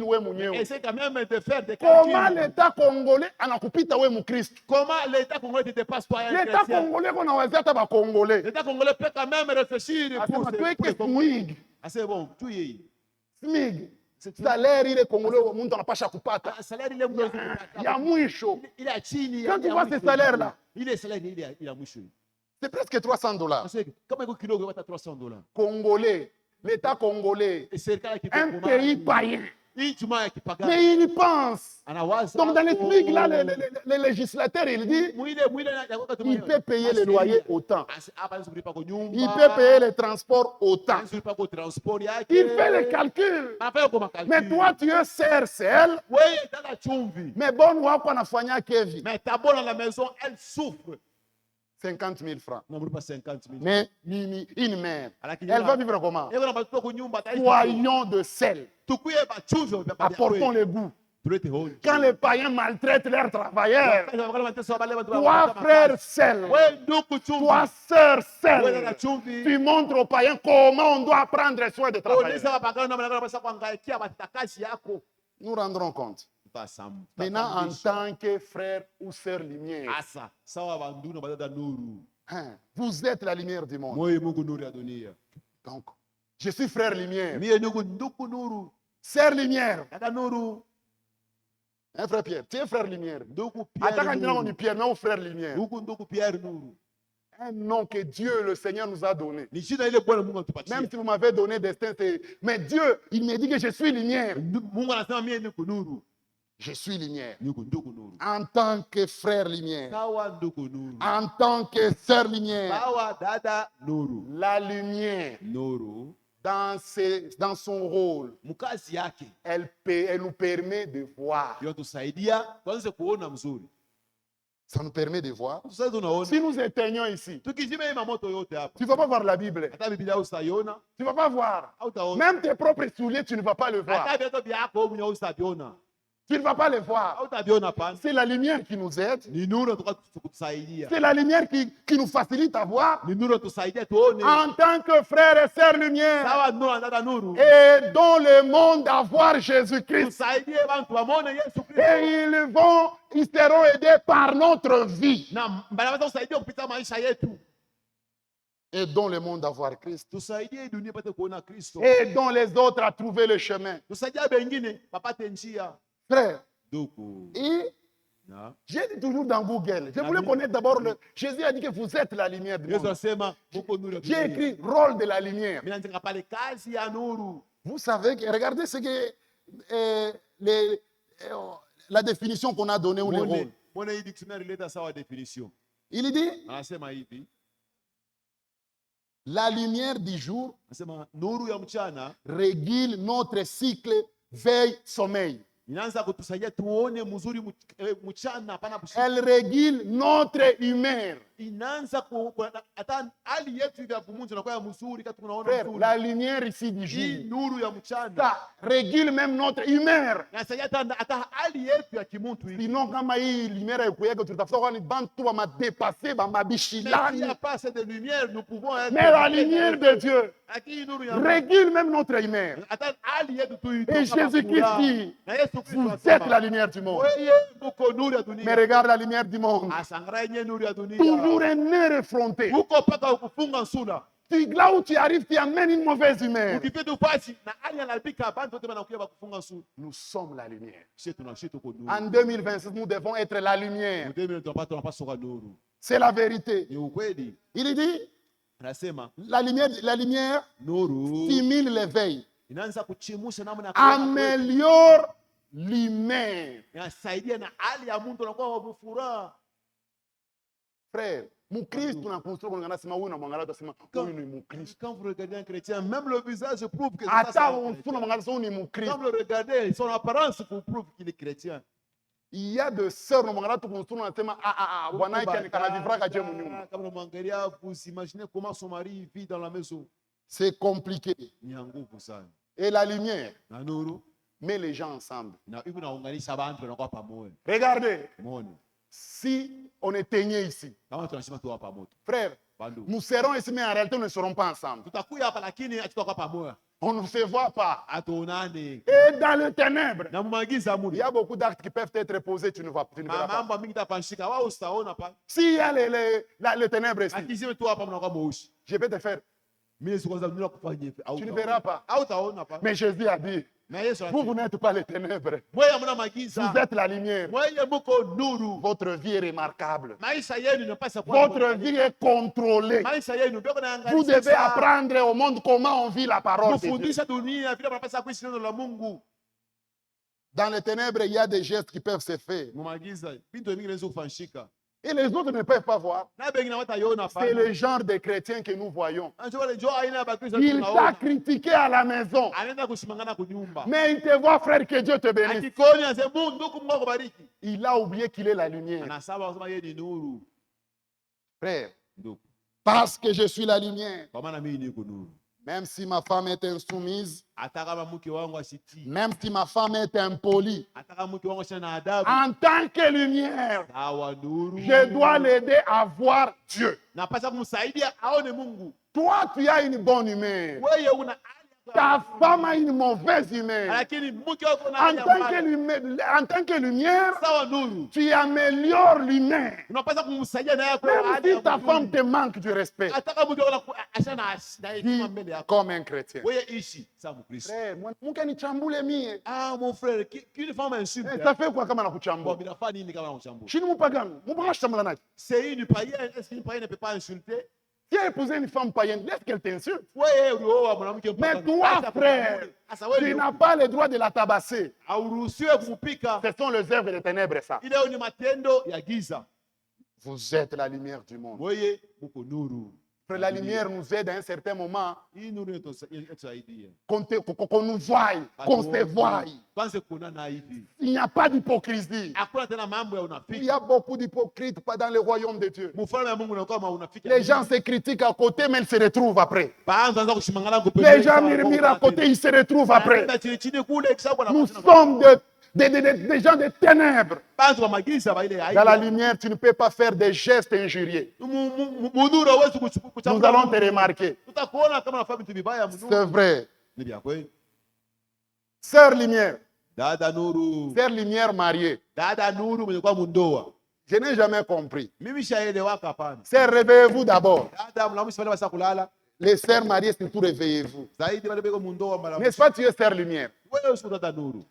Comment l'État congolais a coupé mon Christ? Comment l'État congolais ne dépasse pas un L'État congolais qu'on a fait à Congolais. L'État congolais peut quand même réfléchir. C'est bon, tu y es. SMIG. Salaire, il est congolais, le monde n'a pas chakupata. Salaire, il est il y a moins chaud. Il est à Chine. Quand tu vois ce salaire-là, il est salaire, il a moins chaud. C'est presque $300. Comment un kilo va à $300? Congolais, l'État congolais, un pays païen. Mais il y pense. Donc dans les SMIC, là, les législateurs, il dit, il peut payer les loyers autant. Il peut payer les transports autant. Il fait les calculs. Mais toi, tu es serre-selle. Mais bon, moi, qu'on a soigné à Kevin. Mais ta bonne à la maison, elle souffre. 50 000 francs. Non, pas 50 000. Mais une mère, elle va vivre comment? Soyons de sel. Apportons le goût. Quand les païens maltraitent leurs travailleurs, toi, frère sel, toi, sœur sel, tu montres aux païens comment on doit prendre soin des travailleurs. Nous rendrons compte. Maintenant, en tant que frère ou sœur lumière, vous êtes la lumière du monde. Donc, je suis frère lumière. Sœur lumière. Un frère Pierre, tu es frère lumière. Attends, on dit Pierre, non, frère lumière. Un nom que Dieu, le Seigneur, nous a donné. Même si vous m'avez donné destin, mais Dieu, il me dit que je suis lumière. Je suis lumière. En tant que frère lumière. En tant que sœur lumière. La lumière. Dans son rôle, elle nous permet de voir. Ça nous permet de voir. Si nous éteignons ici, tu ne vas pas voir la Bible. Tu ne vas pas voir. Même tes propres souliers, tu ne vas pas le voir. Tu ne vas pas les voir. hautaviona pana. C'est la lumière qui nous aide. Ni nuru kutusaidia. C'est la lumière qui nous facilite à voir. Ni nuru tusaidia tuone. En tant que frères et sœurs lumière. Sawa nuru dada nuru. Et dans le monde à voir Jésus-Christ. Tusaidie bantu bamone Yesu Kristo. Et ils seront aidés par notre vie. Na banaweza kusaidia kupita maisha yetu. Et dans le monde à voir Christ. Tusaidie dunia ipate kuona Kristo. Et dans les autres à trouver le chemin. Tusaidia bengine bapate njia. Frère. Doko. Et j'ai dit toujours dans Google, je voulais connaître d'abord le... Jésus a dit que vous êtes la lumière du monde. J'ai écrit rôle de la lumière. Vous savez, regardez ce que la définition qu'on a donnée ou les rôles. Il dit la lumière du jour régule notre cycle veille-sommeil. Elle régule notre humeur. Frère, la lumière ici du jour, ça régule même notre humeur. Sinon, quand il lumière mais la lumière de Dieu régule même notre humeur. Et Jésus-Christ dit, vous êtes la lumière du monde. Mais regarde la lumière du monde. Toujours un nez effronté. Là où tu arrives, tu amènes une mauvaise humeur. Nous sommes la lumière. En 2026, nous devons être la lumière. C'est la vérité. Il dit, la lumière stimule l'éveil, améliore l'humain. Frère, quand vous regardez un chrétien, même le visage prouve que quand vous regardez, son apparence prouve qu'il est chrétien. Il y a de sœurs vous imaginez comment son mari vit dans la maison. C'est compliqué. Et la lumière met les gens ensemble. Regardez. Si on éteignait ici, frère, nous serons ici, mais en réalité, nous ne serons pas ensemble. On ne se voit pas. Et dans le ténèbre, il y a beaucoup d'actes qui peuvent être posés, tu ne verras pas. S'il y a le ténèbre ici, je vais te faire. Tu ne verras pas. Mais Jésus a dit, vous n'êtes pas les ténèbres. Vous êtes la lumière. Votre vie est remarquable. Votre vie est contrôlée. Vous devez apprendre au monde comment on vit la parole de Dieu. Dans les ténèbres, il y a des gestes qui peuvent se faire. Et les autres ne peuvent pas voir. C'est le genre de chrétiens que nous voyons. Il t'a critiqué à la maison. Mais il te voit, frère, que Dieu te bénisse. Il a oublié qu'il est la lumière. Frère, parce que je suis la lumière. Même si ma femme est insoumise, même si ma femme est impolie, en tant que lumière, je dois l'aider à voir Dieu. Toi, tu as une bonne humeur. Ta femme a une mauvaise humeur. En tant que lumière, tu améliores l'humain. Même si ta femme te manque du respect. Comme un chrétien. Frère, mon frère, qu'une femme insulte. Ça fait quoi comme un c'est une païenne. Est-ce qu'une païenne ne peut pas insulter? Si elle épousait une femme païenne, laisse qu'elle t'insulte. Mais toi, frère, tu n'as pas le droit de la tabasser. Ce sont les œuvres des ténèbres, ça. Vous êtes la lumière du monde. Frère, la lumière nous aide à un certain moment. Qu'on nous voie, qu'on se voie. Il n'y a pas d'hypocrisie. Il y a beaucoup d'hypocrites dans le royaume de Dieu. Les gens se critiquent à côté, mais ils se retrouvent après. Les gens murmurent à côté, ils se retrouvent après. Nous sommes des gens des ténèbres. bantu wa magiza ba ile ya Dans la lumière, tu ne peux pas faire des gestes injurieux. munuru hawezi kuchambula. Nous allons te remarquer. Tutakuona kama unafanya vitu vibaya munuru. C'est vrai. Ni vya kweli. Sœur lumière. Dada nuru. Sœur lumière mariée. Dada nuru mwenye kwa mundoa. Je n'ai jamais compris. Mimi shaelewaka hapana. Sœur, réveillez-vous d'abord. Dada mlamusi pale basa kulala. Les sœurs mariées, surtout réveillez-vous. Zaidi wale beko mundoa mara. N'est-ce pas, tu es sœur lumière? Wewe usiku dada nuru.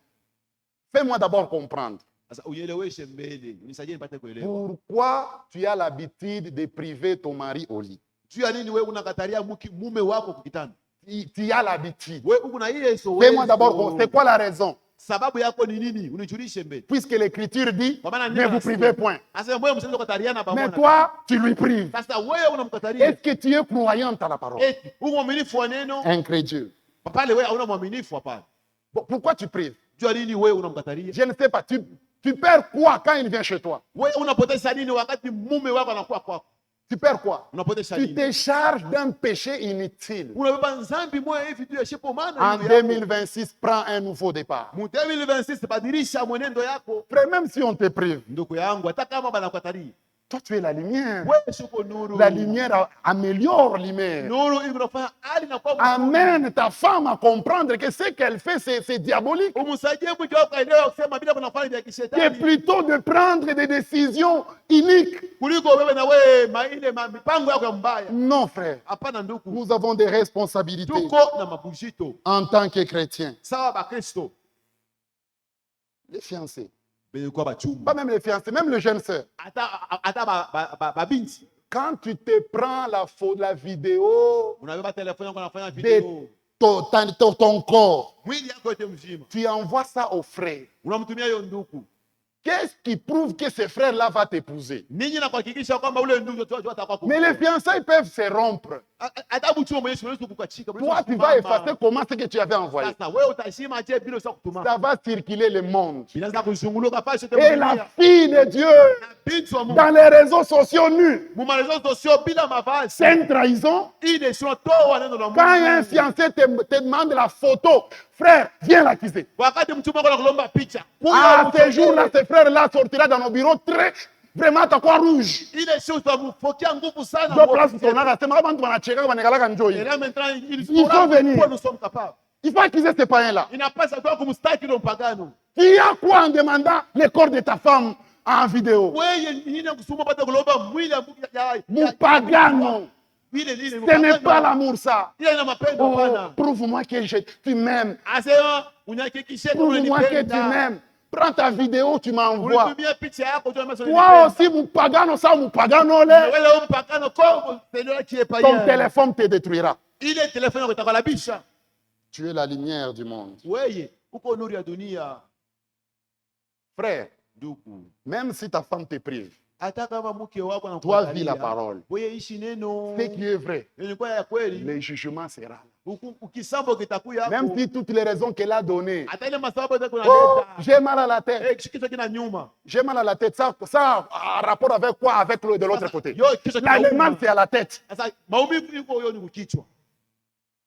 Fais-moi d'abord comprendre. Sasa ueleweshe mbele. Unisaidie nipate kuelewa. Pourquoi tu as l'habitude de priver ton mari au lit? Juu ya nini wewe unakatalia mume wako kukitanda? Tu as l'habitude. Wewe uko na ile so. Fais-moi d'abord, c'est quoi la raison? Sababu yako ni nini? Unijulishe mbele. Puisque l'écriture dit, Kwa maana ne vous privez point. Sasa wewe msiende kukataliana pamoja. Mais toi, tu lui prives. Sasa wewe unamkatalia. Est-ce que tu es croyante à la parole? Eti uko mwaminifu wa neno? Incrédule. Pale wewe hauna mwaminifu hapana. Bon, pourquoi tu prives? Juu ya nini wewe unamkatalia? Je ne sais pas. Tu perds quoi quand il vient chez toi? Wewe unapoteza nini wakati mume wako anakuwa kwako? Tu perds quoi? Unapoteza Tu nini? te charges d'un péché inutile. Unabeba nzambi moja hivi juu ya shepo maana. En 2026, prends un nouveau départ. Mu 2026 badilisha mwenendo yako. Frère, même si on te prive, Ndugu yangu hata kama banakatalia. toi tu es la lumière. Wewe shuko nuru. La lumière améliore l'humain. Nuru inafanya hali na kwa. Amène ta femme à comprendre que ce qu'elle fait, c'est diabolique. Umsaidie mke wako aelewe kusema bila kunafanya vya kishetani. C'est plutôt de prendre des décisions iniques. Kuliko wewe na wewe ile mipango yako ya mbaya. Non, frère. Hapana ndugu. Nous avons des responsabilités Tuko na mabujito. en tant que chrétiens. Sawa ba Kristo. Les fiancés. Pas même les fiancés, même les jeunes sœurs. Quand tu te prends la vidéo de ton corps, tu envoies ça aux frères. Qu'est-ce qui prouve que ce frère-là va t'épouser? Mais les fiançailles peuvent se rompre. Toi, tu vas effacer comment ce que tu avais envoyé. Ça va circuler le monde. Et la fille de Dieu, dans les réseaux sociaux nus, c'est une trahison. Quand un fiancé te demande la photo, frère, viens l'accuser. À ce jour-là, ce frère-là sortira dans nos bureaux très, vraiment à quoi rouge. Il faut venir. Il faut accuser ces païens-là. Il y a quoi en demandant le corps de ta femme en vidéo? Moupagano. Ce n'est pas l'amour, ça. Oh, prouve-moi que tu m'aimes. Prouve-moi que tu m'aimes. Prends ta vidéo, tu m'envoies. Toi aussi, Moupagano, ça, Moupagano. Ton téléphone te détruira. Tu es la lumière du monde. Frère, même si ta femme te prive, toi vis la parole. Ce qui est vrai, le jugement sera là. Même si toutes les raisons qu'elle a données, oh, j'ai mal à la tête. J'ai mal à la tête. Ça a rapport avec quoi? Avec de l'autre côté. L'allemand, c'est à la tête.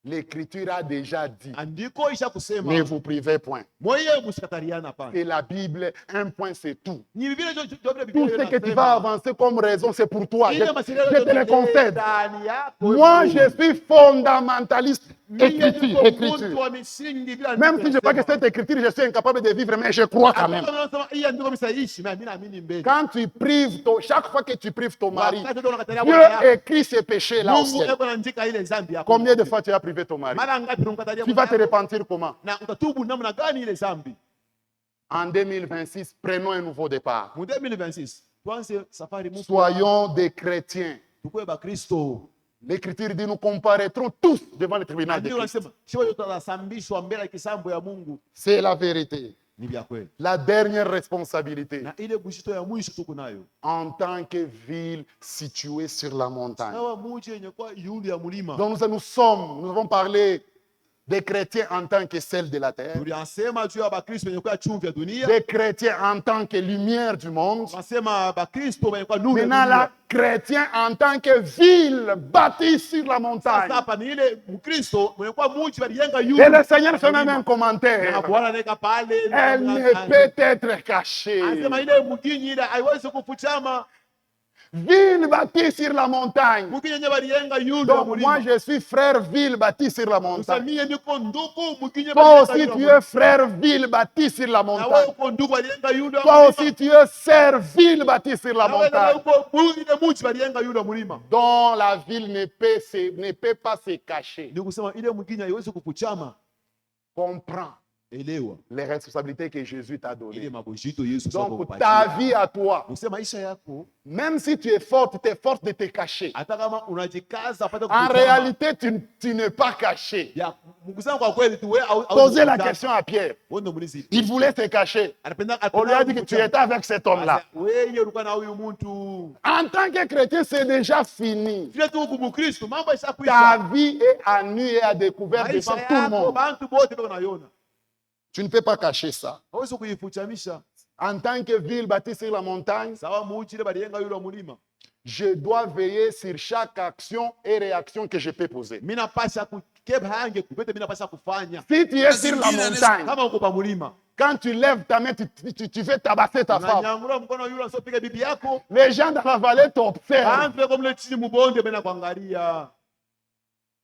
L'Écriture a déjà dit, ne vous privez point. Et la Bible, un point, c'est tout. Tout ce que tu vas avancer comme raison, c'est pour toi. Je te le concède. Moi, je suis fondamentaliste. Écriture. Même si je vois que cette écriture, je suis incapable de vivre, mais je crois quand même. Quand tu prives, chaque fois que tu prives ton mari, Dieu écrit ces péchés-là au ciel. Combien de fois tu as privé ton mari? Tu vas te repentir comment? En 2026, prenons un nouveau départ. Soyons des chrétiens. L'Écriture dit nous comparaîtrons tous devant le tribunal de Christ. C'est la vérité. La dernière responsabilité en tant que ville située sur la montagne. Donc nous avons parlé Des chrétiens en tant que sel de la terre. Tuliasema juu ya Bakristo wenye kuwa chumvi ya dunia. Des chrétiens en tant que lumière du monde. Tunasema Bakristo wenye kuwa nuru ya Maintenant, dunia. là, chrétien en tant que ville bâtie sur la montagne. Sasa hapa ni ile Mkristo mwenye kuwa mji walijenga Et yule. le Seigneur fait même un Na commentaire. Bwana anaweka pale. Elle ne peut être cachée. Anasema ile mginyi ile haiwezi kufuchama. Ville bâtie sur la montagne. Mginyi yenyewe walijenga yule Donc wa moi mlima. je suis frère ville bâtie sur la montagne. Mie niko ndugu mginyi Toi walijenga aussi yule wa tu mlima. es frère ville bâtie sur la Na wewe montagne. uko ndugu walijenga yule wa Toi mlima. aussi tu es sœur ville bâtie sur la Na wewe montagne. uko ile mji walijenga yule wa mlima. Dont la ville ne peut pas se cacher. Ni kusema ile mginyi haiwezi kufuchama. Comprends Elewa. les responsabilités que Jésus t'a Ile données. mabujito Yesu Donc ta vie à toi, Usema maisha yako même si tu es forte, tu es forte de te cacher. hata kama unajikaza pata En réalité, tu n'es pas caché. ya mkusema kwa kweli tu wewe Posez la question à Pierre. wewe ndo mlisi. Il voulait se cacher. On lui a dit que tu étais avec cet homme-là. Wewe ulikuwa na huyu mtu. En tant que chrétien, c'est déjà fini. Vile tu huko Mkristo mambo Ta yashakuisha. vie est à nu et à découvert devant Maisha tout le yako monde. bantu bote bado wanaiona. Tu ne peux pas cacher ça. Hawezi kuifuchamisha. En tant que ville bâtie sur la montagne, Sawa muji ile baliyenga yule mlima. je dois veiller sur chaque action et réaction que je peux poser. Mimi napasha kukeba hange kupete mimi napasha kufanya. Si tu es sur la montagne, Kama uko pa mlima. quand tu lèves ta main, tu veux tabasser ta femme. Unanyangura mkono yule usiopiga bibi yako. Les gens dans la vallée t'observent. Anze comme le chini mubonde bena kuangalia.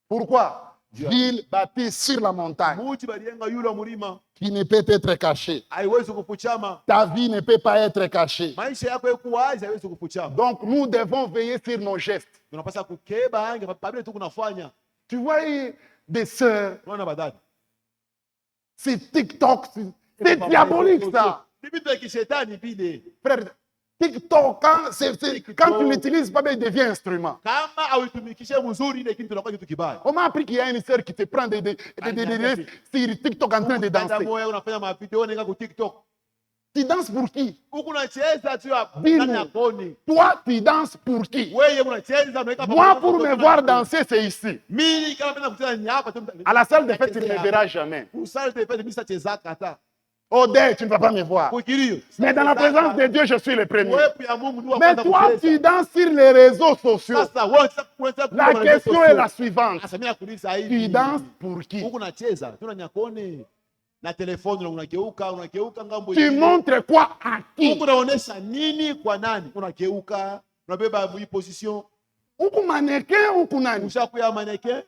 Pourquoi? Ville bâtie sur la montagne, Muji baliyenga yule mlima. qui ne peut être cachée. Haiwezi kufuchama. Ta vie ne peut pas être cachée. Maisha yako yako wazi haiwezi kufuchama. Donc nous devons veiller sur nos gestes. Tunapaswa kukeba hange pabile tu kunafanya. Tu vois des sœurs, Unaona badali. c'est TikTok, c'est diabolique ça. Ni vitu vya kishetani vile. Frère, TikTok, quand tu l'utilises pas bien, il devient instrument. Kama hauitumikishe mzuri ile kitu kinakuwa kitu kibaya. On m'a appris qu'il y a une sœur qui te prend sur TikTok en train de Dada danser. moyo unafanya mavideo nenga ku TikTok. Tu danses pour qui? Huku unacheza tu ya Dis-nous. ndani ya koni. Toi, tu danses pour qui? Wewe unacheza unaweka Moi, pour me voir danser, c'est ici. Mimi kama napenda kucheza ni hapa tu. À la salle de fête, tu ne me verras jamais. Usale te pete mimi sacheza kata. Au deuil, tu ne vas pas me voir. Kukirio. Mais dans la présence de Dieu, je suis le premier. Wewe ya Mungu ndio Mais toi, tu danses sur les réseaux sociaux. sasa wewe La question est la suivante. Sasa mimi nakuuliza hivi. Tu danses pour qui? Huku unacheza, tu nyakoni na telefoni na unageuka ngambo Tu montres quoi à qui? Huku unaonesha nini kwa nani? Unageuka, unabeba hii position, Uku mannequin, uku nani? ushakuya maneke.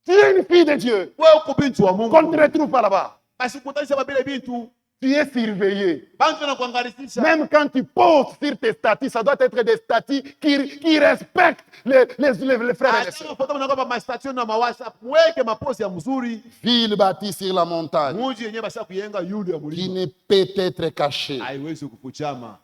Tu es une fille de Dieu. Wewe uko binti wa Mungu. Qu'on te retrouve pas là-bas. Basi kutanisha babele bintu. Tu es surveillé. Bantu na kuangalisha. Même quand tu poses sur tes statuts, ça doit être des statuts qui respectent les frères et les sœurs. Foto mnakopa ma station na ma WhatsApp, weke maposi ya mzuri. Ville bâtie sur la montagne, Muji yenyewe basi kuyenga yule ya qui mulima. ne peut être cachée. Haiwezi kukuchama.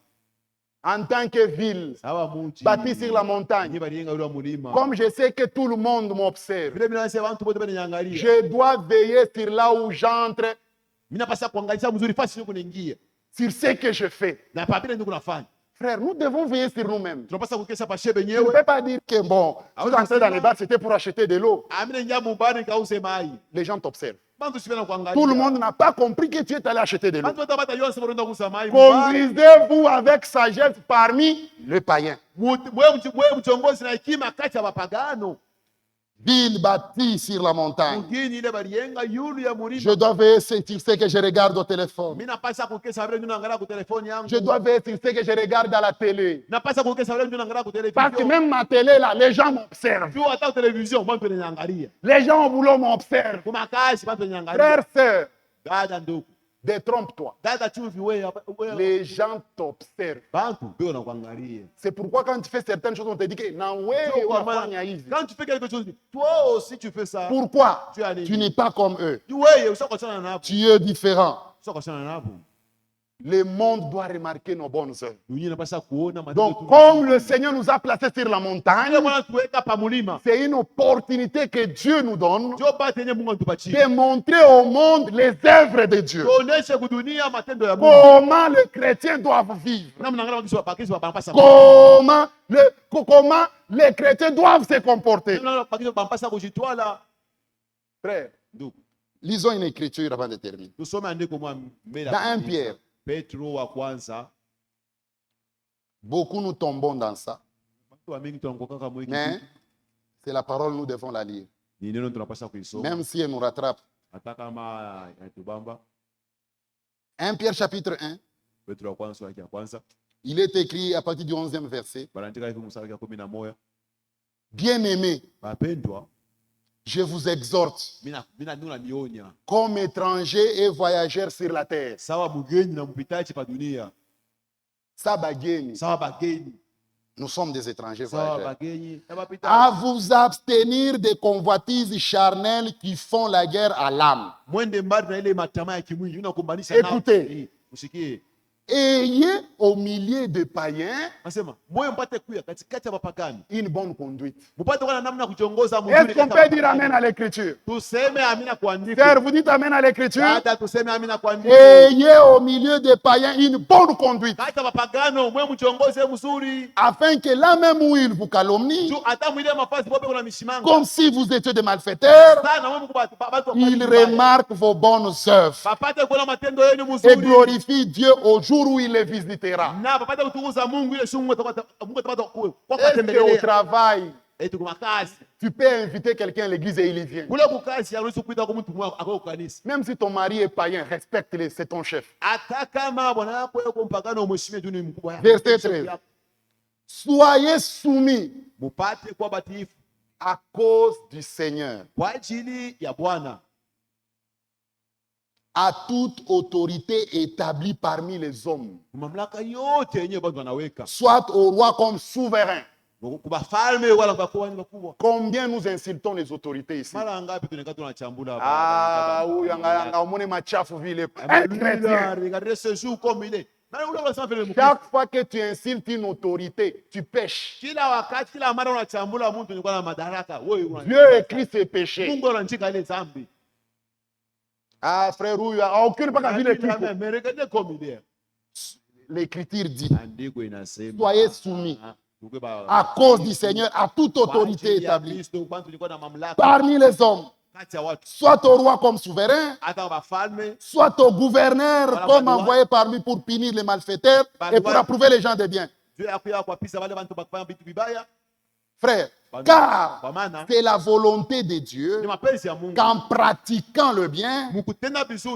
En tant que ville Sawa muji. bâtie sur la montagne, Yenyewe baliyenga yule ya mulima. comme je sais que tout le monde m'observe, Vile bila nasema bantu bote banyangalia. je dois veiller sur là où j'entre, Mimi napasa kuangalisha mzuri fasi yuko naingia. sur ce que je fais. Na papile ndio kunafanya. Frère, nous devons veiller sur nous-mêmes. Tunapasa kukesha pa shebe Je ne nyewe. peux pas dire que bon, vous entrez dans les bars, c'était pour acheter de l'eau. Amina njia mubani kause mai. Les gens t'observent. Bantu sibena kuangalia. Tout le monde n'a pas compris que tu es allé acheter de l'eau. Bantu batabata yonse baronda kusa mai. Conduisez-vous avec sagesse parmi les païens. Mwe mchongozi na hekima kati ya mapagano. Ville bâtie sur la montagne. Mugini ile baliyenga yulu ya mulima. Je dois veiller sur ce que je regarde au téléphone. Mimi napasa kukesha vile ninaangalia ku telefoni yangu. Je dois veiller sur ce que je regarde à la télé. Napasa kukesha vile ninaangalia ku Parce que television. même ma télé, là, les gens m'observent. Tu hata television bantu wananiangalia. Les gens au boulot m'observent. Kuma kazi bantu wananiangalia. Frère, sœur, Dada ndugu. détrompe-toi. Dada chumvi wewe. Les gens t'observent. Bantu beo na kuangalia. C'est pourquoi quand tu fais certaines choses, on te dit que non, ouais, Quand tu fais quelque chose, toi aussi tu fais ça. pourquoi? Tu as Tu n'es pas comme eux. wewe usakosana nabo. Tu es différent. Usakosana nabo. Le monde doit remarquer nos bonnes œuvres. Dunia inapaswa kuona matendo Donc, yetu. comme le Seigneur nous a placés sur la montagne, Ile Bwana tuweka pa mulima. c'est une opportunité que Dieu nous donne Ndio bahati yenye Mungu anatupatia. de montrer au monde les œuvres de Dieu. Tuoneshe kudunia matendo ya Mungu. Comment les chrétiens doivent vivre. Namna ngala wakiswa pakiswa bampasa. Comment les chrétiens doivent se comporter. Namna pakiswa bampasa kujitwala. Frère, Lisons une écriture avant de terminer. Dans 1 Pierre. Petro wa kwanza. Beaucoup nous tombons dans ça. Mais c'est la parole, nous devons la lire. Même si elle nous rattrape. 1 Pierre chapitre 1. Il est écrit à partir du 11e verset. Bien-aimés, je vous exhorte, comme étrangers et voyageurs sur la terre. Nous sommes des étrangers voyageurs. À vous abstenir des convoitises charnelles qui font la guerre à l'âme. Écoutez. Ayez au milieu de païens une bonne conduite. Est-ce qu'on peut dire amen à l'écriture? Frère, vous dites amen à l'écriture? Ayez au milieu des païens une bonne conduite. Afin que là même où ils vous calomnient, comme si vous étiez des malfaiteurs, ils remarquent vos bonnes œuvres et glorifient Dieu au jour où il les visitera. Est-ce qu'au travail, tu peux inviter quelqu'un à l'église et il y vient? Même si ton mari est païen, respecte-le, c'est ton chef. Verset 13. Soyez soumis à cause du Seigneur à toute autorité établie parmi les hommes, soit au roi comme souverain. Combien nous insultons les autorités ici? Ah, oui, chaque fois que tu insultes une autorité, tu pêches. Dieu écrit ses péchés. Ah, frère, aucune pas l'écriture dit, soyez soumis à cause du Seigneur à toute autorité établie parmi les hommes, soit au roi comme souverain, soit au gouverneur comme envoyé par lui pour punir les malfaiteurs et pour approuver les gens de bien. Frère, car c'est la volonté de Dieu qu'en pratiquant le bien,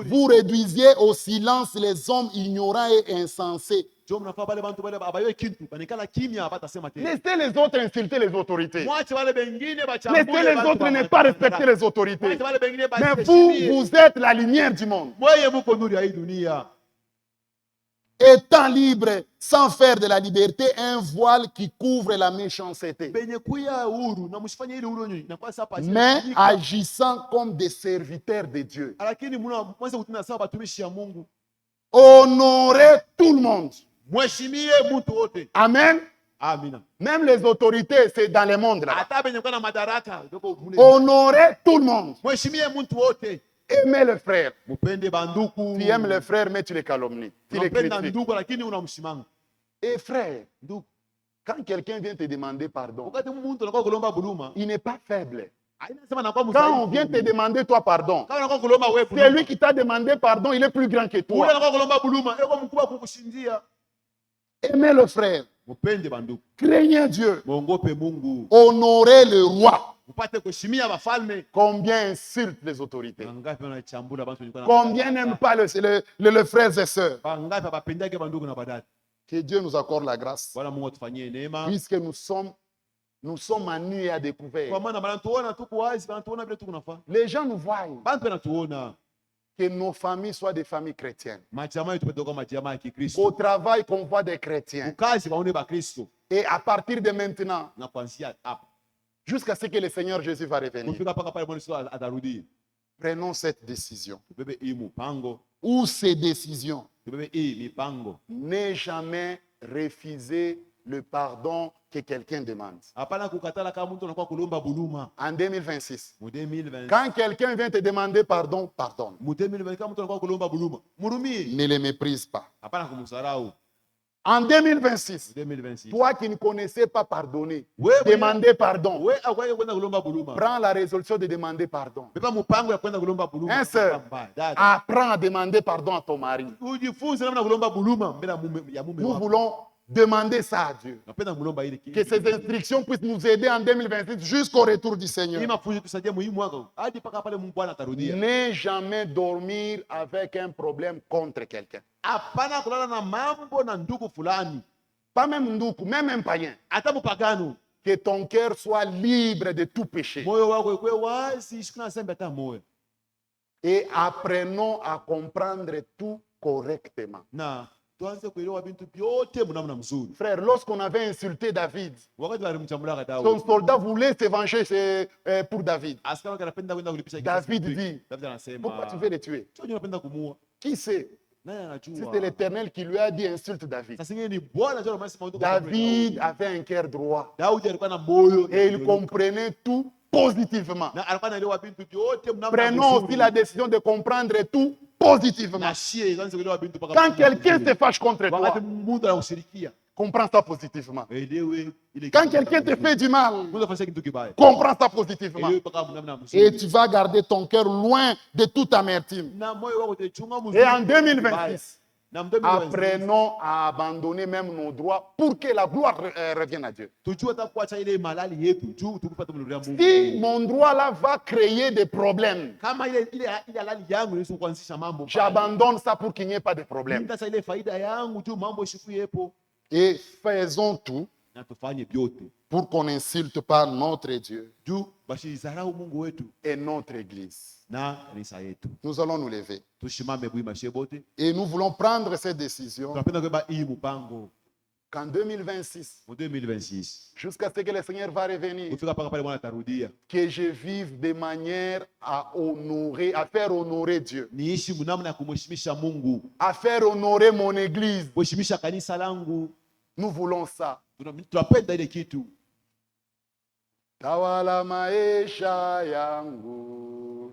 vous réduisiez au silence les hommes ignorants et insensés. Laissez les autres insulter les autorités. Laissez les autres ne pas respecter les autorités. Mais vous êtes la lumière du monde. Étant libre sans faire de la liberté un voile qui couvre la méchanceté, mais agissant comme des serviteurs de Dieu. Honorez tout le monde. Amen. Même les autorités, c'est dans le monde là. Honorez tout le monde. Aimez le frère. Tu aimes le frère, mais tu les calomnies. Tu les critiques. Et frère, quand quelqu'un vient te demander pardon, il n'est pas faible. Quand on vient te demander toi pardon, c'est lui qui t'a demandé pardon, il est plus grand que toi. Aimez le frère. Craignez Dieu. Honorez le roi. Combien insultent les autorités? Combien n'aiment pas les frères et sœurs? Que Dieu nous accorde la grâce. Puisque nous sommes à nu et à découvert. Les gens nous voient. Que nos familles soient des familles chrétiennes. Au travail, qu'on voit des chrétiens. Et à partir de maintenant, jusqu'à ce que le Seigneur Jésus va revenir, prenons cette décision. Ou ces décisions. Ne jamais refuser le pardon que quelqu'un demande. En 2026, quand quelqu'un vient te demander pardon, pardonne. Ne le méprise pas. En 2026, 2026. toi qui ne connaissais pas pardonner, Ouais, demander pardon. Ouais, akwaye kwenda kulomba buluma. Prends la résolution de demander pardon. Beba mupango ya kwenda kulomba buluma. Hein, sœur, apprends à demander pardon à ton mari. Ujifunze namna kulomba buluma mbele ya mume Nous wako. voulons demander ça à Dieu. Napenda kulomba ile Que ces instructions puissent nous aider en 2026 jusqu'au retour du Seigneur. mafunzo tusaidie muhimu mwaka hadi paka pale Mungu Bwana atarudia. Ne jamais dormir avec un problème contre quelqu'un. Hapana kulala na mambo na ndugu fulani. Pas même Ndoukou, même un païen. Hata mpagano. Que ton cœur soit libre de tout péché. Moyo wako ikwe wazi, shikuna sembe hata moyo. Et apprenons à comprendre tout correctement. Na tuanze kuelewa bintu vyote mnamna mzuri. Frère, lorsqu'on avait insulté David, Wakati walimchambula Daudi, son soldat voulait se venger pour David. askari kanapenda kwenda kulipisha David dit, David anasema, pourquoi tu veux le tuer? sio unapenda kumuua. Qui sait? Nani anajua? C'était l'Éternel qui lui a dit insulte David. Sasa ngine ni Bwana ndio anasema ndio. David avait un cœur droit Daudi alikuwa na moyo et il comprenait tout positivement. na alikuwa anaelewa bintu vyote mnamna. Prenons aussi la décision de comprendre tout positivement. Na shie zanze kuelewa bintu paka. Quand quelqu'un se fâche contre toi, wakati mtu anakushirikia, comprends ça positivement. elewe ile. Quand quelqu'un te fait du mal, mtu afanye kitu kibaya, comprends ça positivement. elewe paka mnamna mzuri. Et tu vas garder ton cœur loin de toute amertume. Na moyo wako utachunga mzuri. Et en 2026, na 2026 apprenons à abandonner même nos droits pour que la gloire revienne à Dieu. tujue hata kuacha ile malali yetu juu tukupata mnuria Mungu. Si mon droit là va créer des problèmes, Kama ile halali yangu Yesu kuanzisha mambo, j'abandonne ça pour qu'il n'y ait pas de problème. sasa ile faida yangu juu mambo isikuyepo, Et faisons tout na tufanye vyote pour qu'on n'insulte pas notre Dieu juu bashizarau Mungu wetu et notre Église. na kanisa yetu. Nous allons nous lever. Tushimame bwima shebote. Et nous voulons prendre cette décision Tunapenda kwamba hii mpango qu'en 2026, mu 2026 jusqu'à ce que le Seigneur va revenir, kufika paka pale Bwana atarudia, que je vive de manière à honorer, à faire honorer Dieu, niishi mnamna ya kumheshimisha Mungu, à faire honorer mon Église. kuheshimisha kanisa langu. Nous voulons ça. Tunapenda ile kitu. Tawala maisha yangu,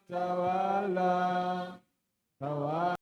Tawala, tawala.